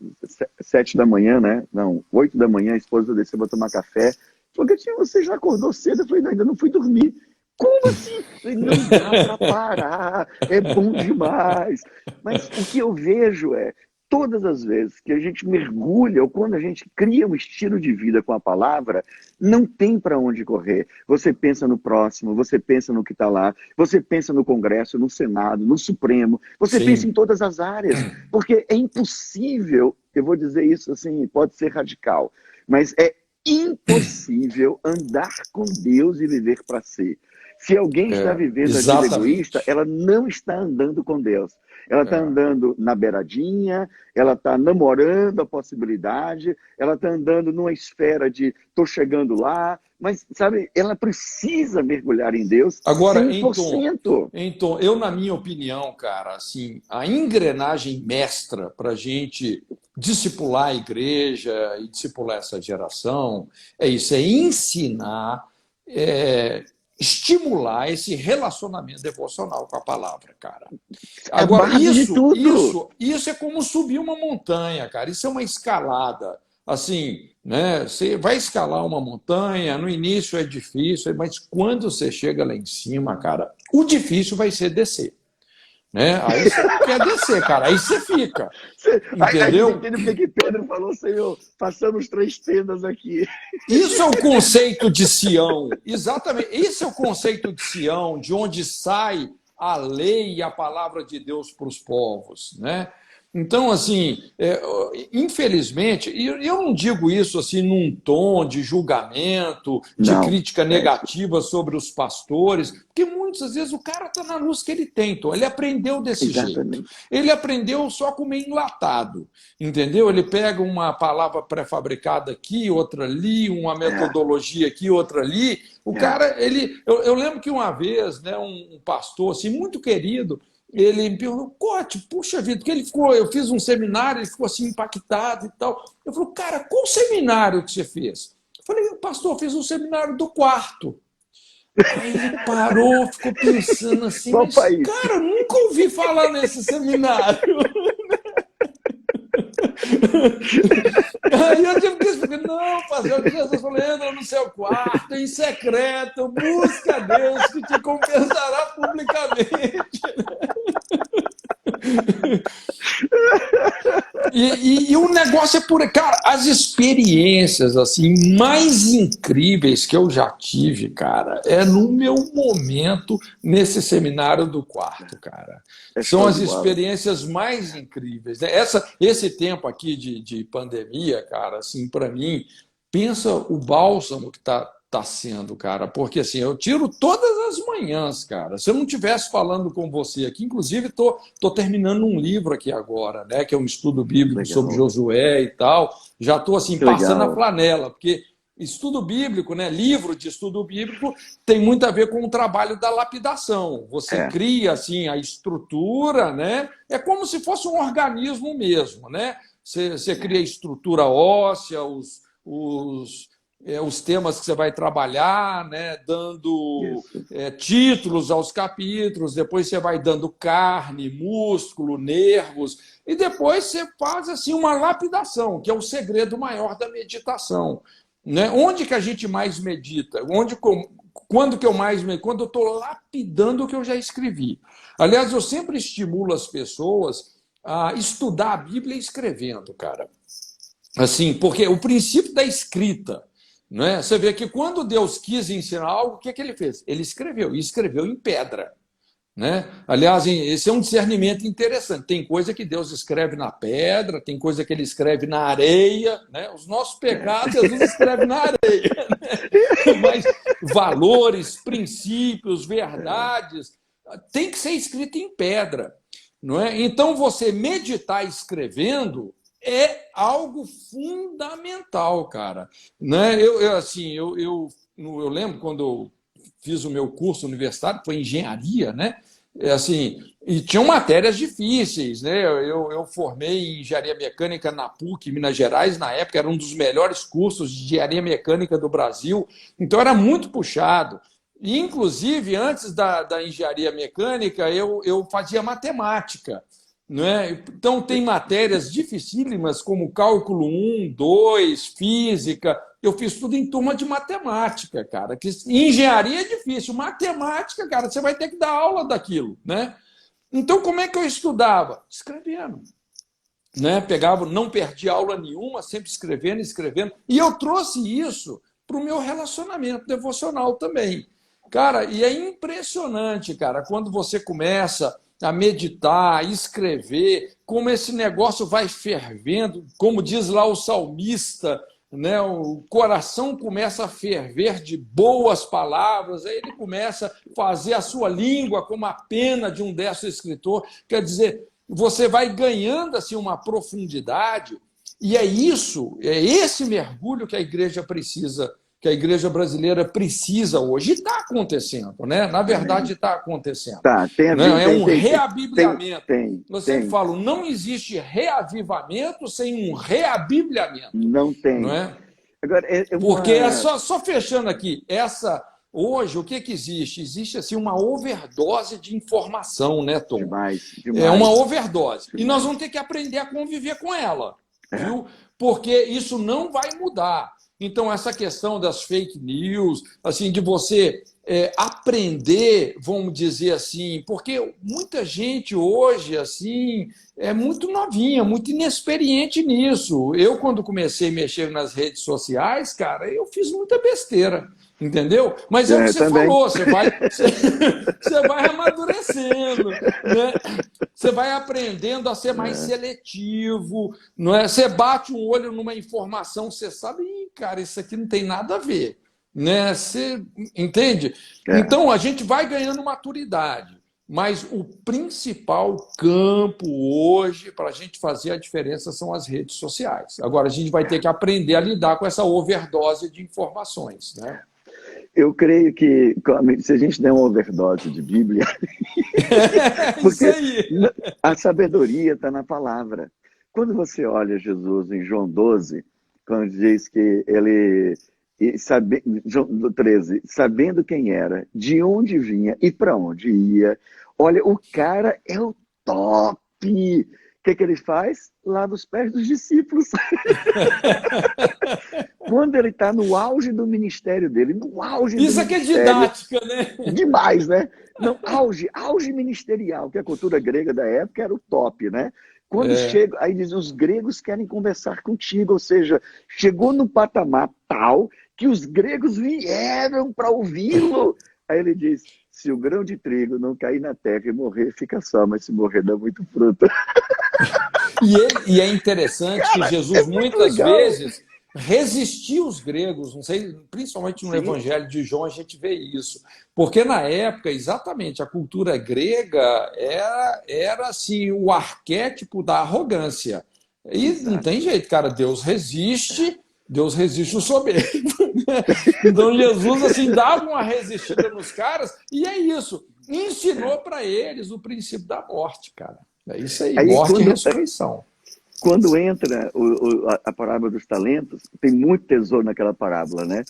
7 da manhã, né? Não, 8 da manhã, a esposa desceu para tomar café. Falou, Gatinho, você já acordou cedo? Eu falei, não, ainda não fui dormir. Como assim? Eu falei, não dá para parar, é bom demais. Mas o que eu vejo é, todas as vezes que a gente mergulha ou quando a gente cria um estilo de vida com a palavra, não tem para onde correr. Você pensa no próximo, você pensa no que está lá, você pensa no Congresso, no Senado, no Supremo, você Sim. pensa em todas as áreas, porque é impossível, eu vou dizer isso assim, pode ser radical, mas é impossível andar com Deus e viver para si. Se alguém está vivendo a vida egoísta, ela não está andando com Deus. Ela está andando na beiradinha, ela está namorando a possibilidade, ela está andando numa esfera de estou chegando lá, mas, sabe, ela precisa mergulhar em Deus Agora, 100%. então, eu, na minha opinião, cara, assim, a engrenagem mestra para a gente discipular a igreja e discipular essa geração é isso, é ensinar, estimular esse relacionamento devocional com a palavra, cara. Agora, base de tudo. isso é como subir uma montanha, cara. Isso é uma escalada. Assim, né? Você vai escalar uma montanha, no início é difícil, mas quando você chega lá em cima, cara, o difícil vai ser descer. Né? Aí você não quer descer, cara. Aí você fica. Entendeu? Aí você entende porque que Pedro falou, Senhor, façamos 3 tendas aqui. Isso é o conceito de Sião. Exatamente. Esse é o conceito de Sião, de onde sai a lei e a palavra de Deus para os povos, né? Então, assim, infelizmente, e eu não digo isso assim num tom de julgamento, de crítica negativa sobre os pastores, porque muitas vezes o cara está na luz que ele tem, então ele aprendeu desse jeito. Ele aprendeu só com meio enlatado, entendeu? Ele pega uma palavra pré-fabricada aqui, outra ali, uma metodologia aqui, outra ali. O cara, eu lembro que uma vez, né, um pastor assim, muito querido, ele me perguntou, Cote, puxa vida, porque eu fiz um seminário, ele ficou assim impactado e tal. Eu falei, cara, qual seminário que você fez? Eu falei, pastor, eu fiz um seminário do quarto. Aí ele parou, ficou pensando assim, mas, cara, eu nunca ouvi falar nesse seminário. Aí eu tive que explicar, não, pastor, o que Jesus falou, entra no seu quarto, em secreto, busca a Deus que te compensará publicamente. E o negócio é por... Cara, as experiências assim mais incríveis que eu já tive, cara, é no meu momento nesse seminário do quarto, cara. São as experiências mais incríveis. Esse tempo aqui de pandemia, cara, assim, para mim, pensa o bálsamo que tá sendo, cara, porque assim, eu tiro todas as manhãs, cara. Se eu não estivesse falando com você aqui, inclusive tô terminando um livro aqui agora, né, que é um estudo bíblico sobre Josué e tal. Já tô assim passando a flanela, porque estudo bíblico, né? Livro de estudo bíblico tem muito a ver com o trabalho da lapidação. Você cria assim a estrutura, né? É como se fosse um organismo mesmo, né? Você cria a estrutura óssea, os temas que você vai trabalhar, né? Dando títulos aos capítulos, depois você vai dando carne, músculo, nervos, e depois você faz assim uma lapidação, que é o segredo maior da meditação. Né? Onde que a gente mais medita? Quando que eu mais medito? Quando eu estou lapidando o que eu já escrevi. Aliás, eu sempre estimulo as pessoas a estudar a Bíblia escrevendo, cara. Assim, porque o princípio da escrita, né? Você vê que quando Deus quis ensinar algo, o que ele fez? Ele escreveu, e escreveu em pedra. Né? Aliás, esse é um discernimento interessante. Tem coisa que Deus escreve na pedra, tem coisa que ele escreve na areia. Né? Os nossos pecados, Jesus escreve na areia. Né? Mas valores, princípios, verdades, tem que ser escrito em pedra. Não é? Então, você meditar escrevendo é algo fundamental, cara. Né? Eu lembro quando eu fiz o meu curso universitário, foi engenharia, né? Assim, e tinham matérias difíceis, né? Eu formei em engenharia mecânica na PUC, Minas Gerais, na época era um dos melhores cursos de engenharia mecânica do Brasil, então era muito puxado. E, inclusive, antes da engenharia mecânica, eu fazia matemática. Né? Então, tem matérias dificílimas como cálculo 1, 2, física. Eu fiz tudo em turma de matemática, cara. Que engenharia é difícil, matemática, cara, você vai ter que dar aula daquilo, né? Então, como é que eu estudava? Escrevendo. Né? Pegava, não perdi aula nenhuma, sempre escrevendo, escrevendo. E eu trouxe isso para o meu relacionamento devocional também. Cara, e é impressionante, cara, quando você começa a meditar, a escrever, como esse negócio vai fervendo, como diz lá o salmista, né? O coração começa a ferver de boas palavras, aí ele começa a fazer a sua língua como a pena de um destro escritor, quer dizer, você vai ganhando assim uma profundidade, e é esse mergulho que a igreja precisa, que a igreja brasileira precisa hoje. E está acontecendo, né? Na verdade, está acontecendo. É um reabibliamento. Eu sempre falo, não existe reavivamento sem um reabibliamento. Não tem. Não é? Agora, porque só fechando aqui, hoje, o que existe? Existe assim, uma overdose de informação, né, Tom? Demais. É uma overdose. E nós vamos ter que aprender a conviver com ela. Viu? Porque isso não vai mudar. Então, essa questão das fake news, assim, de você aprender, vamos dizer assim, porque muita gente hoje assim é muito novinha, muito inexperiente nisso. Eu, quando comecei a mexer nas redes sociais, cara, eu fiz muita besteira. Entendeu? Mas é o que você também. falou, você vai amadurecendo, né? Você vai aprendendo a ser mais seletivo, não é? Você bate um olho numa informação, você sabe, cara, isso aqui não tem nada a ver, né? Você entende? Então a gente vai ganhando maturidade, mas o principal campo hoje para a gente fazer a diferença são as redes sociais. Agora a gente vai ter que aprender a lidar com essa overdose de informações, né? Eu creio que se a gente der uma overdose de Bíblia, porque a sabedoria está na palavra. Quando você olha Jesus em João 12, quando diz que ele, João 13, sabendo quem era, de onde vinha e para onde ia, olha, o cara é o top. O que ele faz? Lá nos pés dos discípulos. Quando ele está no auge do ministério dele, no auge do Isso aqui é didática, né? Demais, né? Não, auge ministerial, que a cultura grega da época era o top, né? Quando chega, aí diz, os gregos querem conversar contigo, ou seja, chegou no patamar tal que os gregos vieram para ouvi-lo. Aí ele diz, se o grão de trigo não cair na terra e morrer, fica só, mas se morrer dá muito fruto. E é interessante, cara, que Jesus muitas vezes resistia os gregos, não sei, principalmente no Evangelho de João a gente vê isso, porque na época, exatamente, a cultura grega era assim, o arquétipo da arrogância. E não tem jeito, cara, Deus resiste, Deus resiste o soberbo. Então Jesus assim dava uma resistida nos caras e é isso. Ensinou para eles o princípio da morte, cara. É isso aí, Aí, morte e ressurreição. quando entra a parábola dos talentos, tem muito tesouro naquela parábola, né?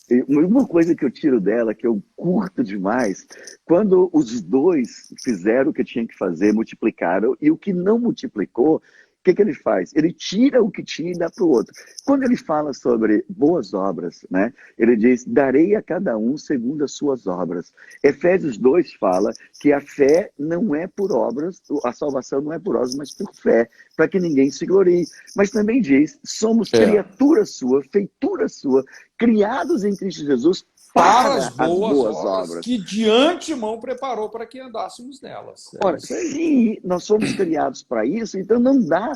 E uma coisa que eu tiro dela, que eu curto demais, quando os dois fizeram o que tinham que fazer, multiplicaram, e o que não multiplicou, o que ele faz? Ele tira o que tinha e dá para o outro. Quando ele fala sobre boas obras, né? Ele diz, darei a cada um segundo as suas obras. Efésios 2 fala que a fé não é por obras, a salvação não é por obras, mas por fé, para que ninguém se glorie. Mas também diz, somos criatura sua, feitura sua, criados em Cristo Jesus para as boas obras. Que de antemão preparou para que andássemos nelas. Ora, se nós somos criados para isso, então não dá.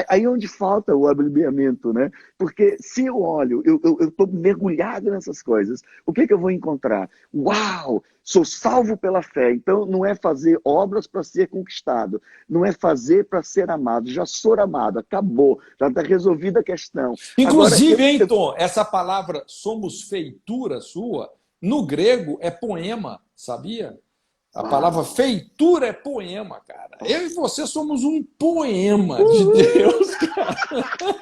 Aí onde falta o abreviamento, né? Porque se eu olho, eu estou mergulhado nessas coisas, o que eu vou encontrar? Uau! Sou salvo pela fé. Então não é fazer obras para ser conquistado, não é fazer para ser amado. Já sou amado, acabou, já está resolvida a questão. Inclusive, hein, Tom, essa palavra somos feitura sua, no grego é poema, sabia? A palavra feitura é poema, cara. Eu e você somos um poema de Deus, cara.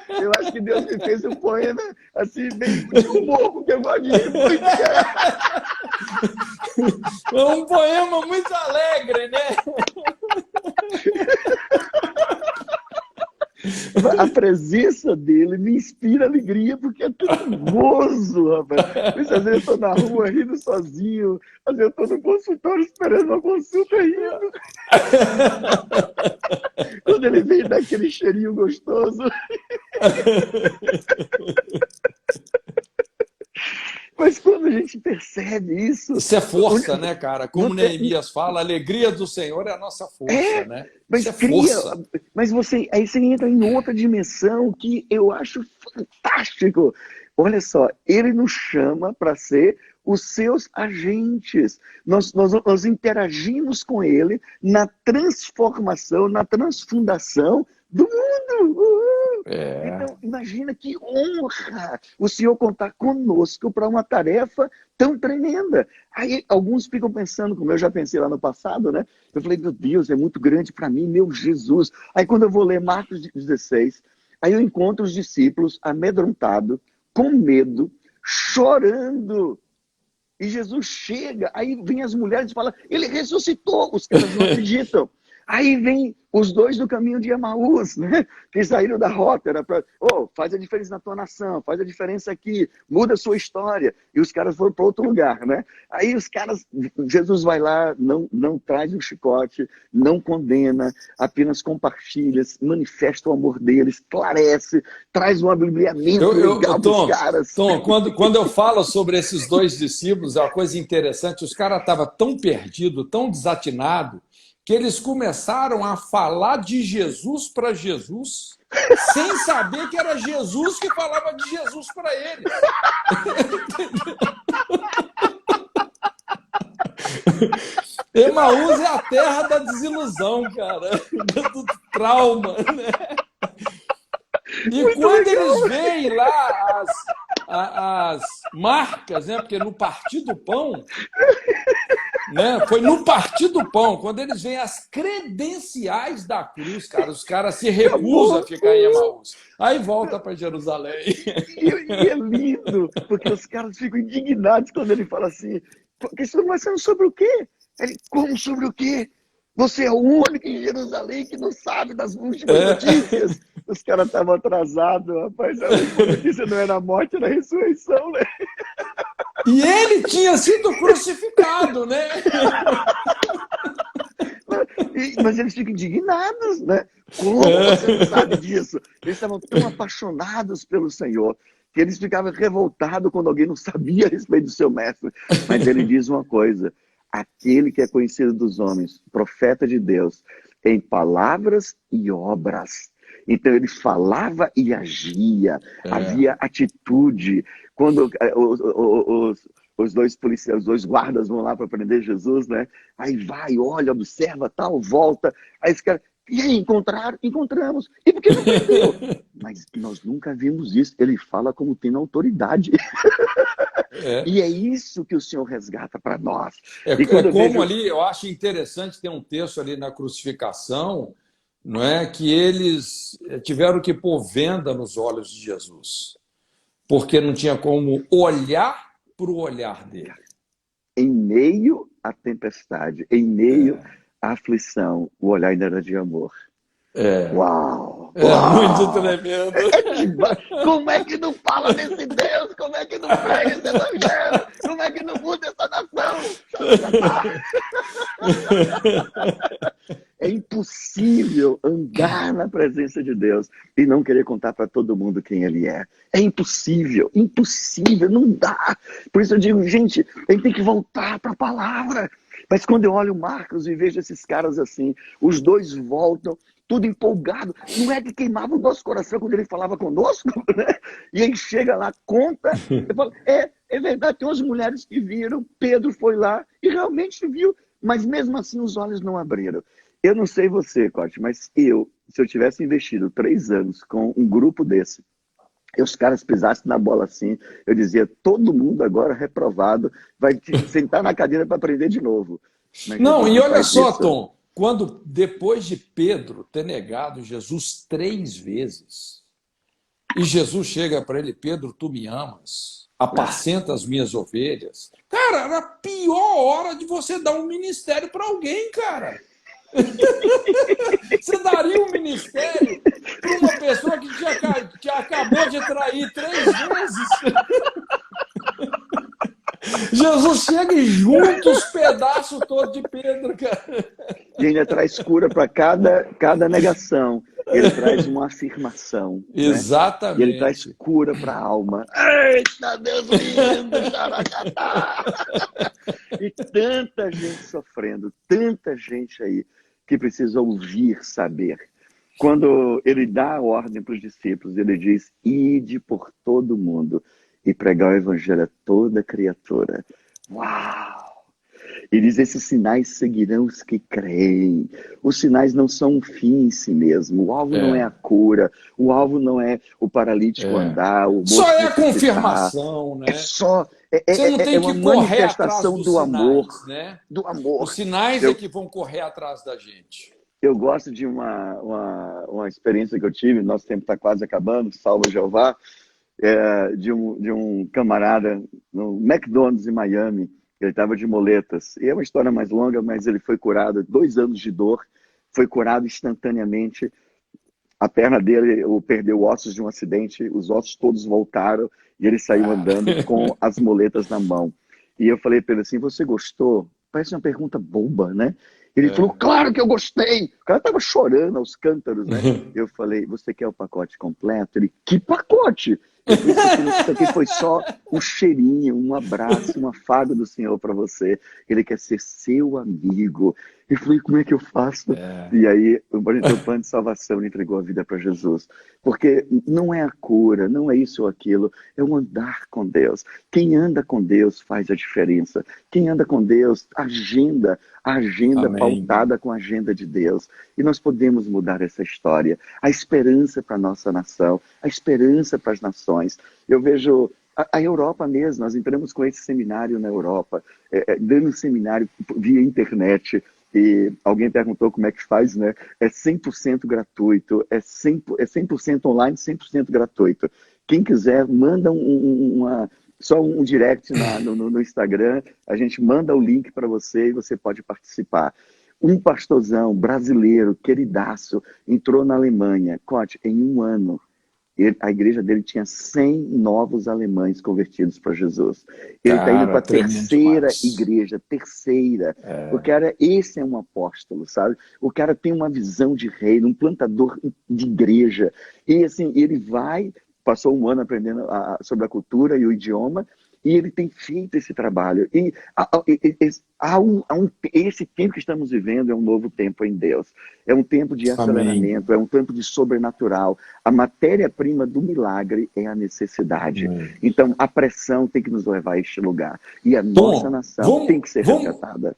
Eu acho que Deus me fez um poema assim, bem de humor, porque eu gosto de rir muito. É um poema muito alegre, né? A presença dele me inspira alegria, porque é tanto gozo, rapaz. Às vezes eu estou na rua rindo sozinho, às vezes eu estou no consultório esperando uma consulta rindo. Quando ele vem daquele cheirinho gostoso. Mas quando a gente percebe isso... Isso é força, né, cara? Como Neemias fala, a alegria do Senhor é a nossa força, né? Mas isso é força. Mas aí você entra em outra dimensão que eu acho fantástico. Olha só, ele nos chama para ser os seus agentes. Nós interagimos com ele na transformação, na transfundação do mundo. Então, imagina que honra o Senhor contar conosco para uma tarefa tão tremenda. Aí alguns ficam pensando, como eu já pensei lá no passado, né? Eu falei, meu Deus, é muito grande para mim, meu Jesus. Aí quando eu vou ler Marcos 16, aí eu encontro os discípulos amedrontados, com medo, chorando. E Jesus chega, aí vem as mulheres e falam, ele ressuscitou, os caras não acreditam. Aí vem os dois do caminho de Emaús, né? Que saíram da rota, era para, faz a diferença na tua nação, faz a diferença aqui, muda a sua história. E os caras foram para outro lugar, né? Aí os caras, Jesus vai lá, não traz um chicote, não condena, apenas compartilha, manifesta o amor dele, esclarece, traz um abrilhamento legal para os caras. Tom, quando eu falo sobre esses dois discípulos, é uma coisa interessante, os caras estavam tão perdidos, tão desatinados, que eles começaram a falar de Jesus para Jesus, sem saber que era Jesus que falava de Jesus para eles. Emaús é a terra da desilusão, cara, do trauma, né? E muito quando legal, eles veem lá as marcas, né? Porque no partir do pão, né? Foi no partir do pão, quando eles veem as credenciais da cruz, cara, os caras se recusam a ficar em Emaús. Aí volta para Jerusalém. E é lindo, porque os caras ficam indignados quando ele fala assim, porque estão conversando sobre o quê? Ele, como sobre o quê? Você é o único em Jerusalém que não sabe das últimas notícias. Os caras estavam atrasados, rapaz. A última notícia não era a morte, era a ressurreição, né? E ele tinha sido crucificado, né? Mas eles ficam indignados, né? Como você não sabe disso? Eles estavam tão apaixonados pelo Senhor que eles ficavam revoltados quando alguém não sabia a respeito do seu mestre. Mas ele diz uma coisa, aquele que é conhecido dos homens, profeta de Deus, em palavras e obras. Então ele falava e agia, havia atitude. Quando os dois policiais, os dois guardas vão lá para prender Jesus, né? Aí vai, olha, observa, tal, volta. Aí esse cara, E aí, encontraram? Encontramos. E por que não prendeu? Mas nós nunca vimos isso. Ele fala como tendo autoridade. É. E é isso que o Senhor resgata para nós. É, E quando é eu como vejo... ali, eu acho interessante ter um texto ali na crucificação, não é, que eles tiveram que pôr venda nos olhos de Jesus, porque não tinha como olhar para o olhar dele. Em meio à tempestade, em meio à aflição, o olhar ainda era de amor. Uau! É muito Uau! tremendo. Como é que não fala desse Deus? Como é que não prega esse evangelho? Como é que não muda essa nação? É impossível andar na presença de Deus e não querer contar para todo mundo quem Ele é. É impossível, impossível, não dá. Por isso eu digo, gente, a gente tem que voltar para a palavra. Mas quando eu olho o Marcos e vejo esses caras assim, os dois voltam, tudo empolgado. Não é que queimava o nosso coração quando ele falava conosco, né? E aí chega lá, conta, eu falo, é verdade, tem umas mulheres que viram, Pedro foi lá e realmente viu, mas mesmo assim os olhos não abriram. Eu não sei você, Cote, mas se eu tivesse investido 3 anos com um grupo desse, e os caras pisassem na bola assim, eu dizia, todo mundo agora reprovado, vai sentar na cadeira para aprender de novo. Mas Não, Jesus e não olha faz só, isso. Tom, quando depois de Pedro ter negado Jesus 3 vezes, e Jesus chega para ele, Pedro, tu me amas, apacenta as minhas ovelhas. Cara, era a pior hora de você dar um ministério para alguém, cara. Você daria um ministério para uma pessoa que acabou de trair 3 vezes? Jesus chega e junta os pedaços todos de Pedro, cara. E ainda traz cura para cada negação. Ele traz uma afirmação. Né? E ele traz Exatamente. cura para a alma. Eita, Deus lindo, xaracatá! E tanta gente sofrendo, tanta gente aí que precisa ouvir, saber. Quando ele dá a ordem para os discípulos, ele diz, ide por todo mundo e pregar o evangelho a toda criatura. Uau! E diz, esses sinais seguirão os que creem. Os sinais não são um fim em si mesmo. O alvo não é a cura. O alvo não é o paralítico andar, o Só moço é a ressuscitar. confirmação, né? É só... Você não tem uma que correr atrás manifestação dos do amor. sinais, né? Do amor. Os sinais é que vão correr atrás da gente. Eu gosto de uma experiência que eu tive, nosso tempo está quase acabando, salve Jeová, de um camarada no McDonald's em Miami. Ele estava de moletas. E é uma história mais longa, mas ele foi curado, 2 anos de dor, foi curado instantaneamente. A perna dele perdeu ossos de um acidente, os ossos todos voltaram e ele saiu andando com as moletas na mão. E eu falei para ele assim, você gostou? Parece uma pergunta boba, né? Ele falou, claro que eu gostei. O cara estava chorando aos cântaros, né? Eu falei, você quer o pacote completo? Ele, que pacote? Eu falei, isso aqui foi só um cheirinho, um abraço, um afago do Senhor para você. Ele quer ser seu amigo. Eu falei, como é que eu faço? E aí, o plano de salvação entregou a vida para Jesus. Porque não é a cura, não é isso ou aquilo, é o andar com Deus. Quem anda com Deus faz a diferença. Quem anda com Deus, agenda a agenda pautada com a agenda de Deus. E nós podemos mudar essa história. A esperança para a nossa nação, a esperança para as nações. Eu vejo a Europa mesmo, nós entramos com esse seminário na Europa, dando seminário via internet. E alguém perguntou como é que faz, né? É 100% gratuito, é 100% online, 100% gratuito. Quem quiser, manda só um direct no Instagram, a gente manda o link para você e você pode participar. Um pastorzão brasileiro, queridaço, entrou na Alemanha. Cote, em 1 ano, a igreja dele tinha 100 novos alemães convertidos para Jesus. Ele está indo para a terceira igreja, terceira. O cara, esse é um apóstolo, sabe? O cara tem uma visão de reino, um plantador de igreja. E assim, ele passou 1 ano aprendendo sobre a cultura e o idioma, e ele tem feito esse trabalho. E esse tempo que estamos vivendo é um novo tempo em Deus. É um tempo de aceleramento, é um tempo de sobrenatural. A matéria-prima do milagre é a necessidade. Então, a pressão tem que nos levar a este lugar. E a nossa nação tem que ser resgatada.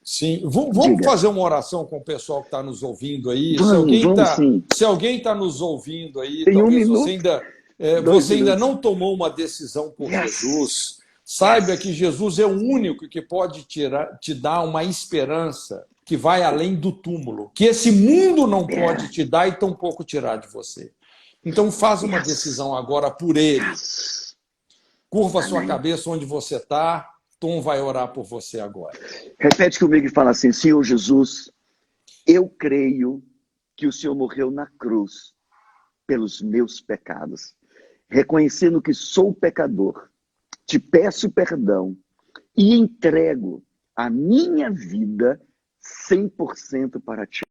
Sim, vamos Diga. fazer uma oração com o pessoal que está nos ouvindo aí. Vamos sim. Se alguém está nos ouvindo aí, Tem 1 talvez minuto, 2 você ainda minutos. não tomou uma decisão por Yes. Jesus. Saiba Yes. que Jesus é o único que pode te dar uma esperança que vai além do túmulo, que esse mundo não pode te dar e tampouco tirar de você. Então faz uma decisão agora por ele. Yes. Curva a sua Amém. cabeça onde você está. Tom vai orar por você agora. Repete comigo e fala assim: Senhor Jesus, eu creio que o Senhor morreu na cruz pelos meus pecados. Reconhecendo que sou pecador, te peço perdão e entrego a minha vida 100% para ti.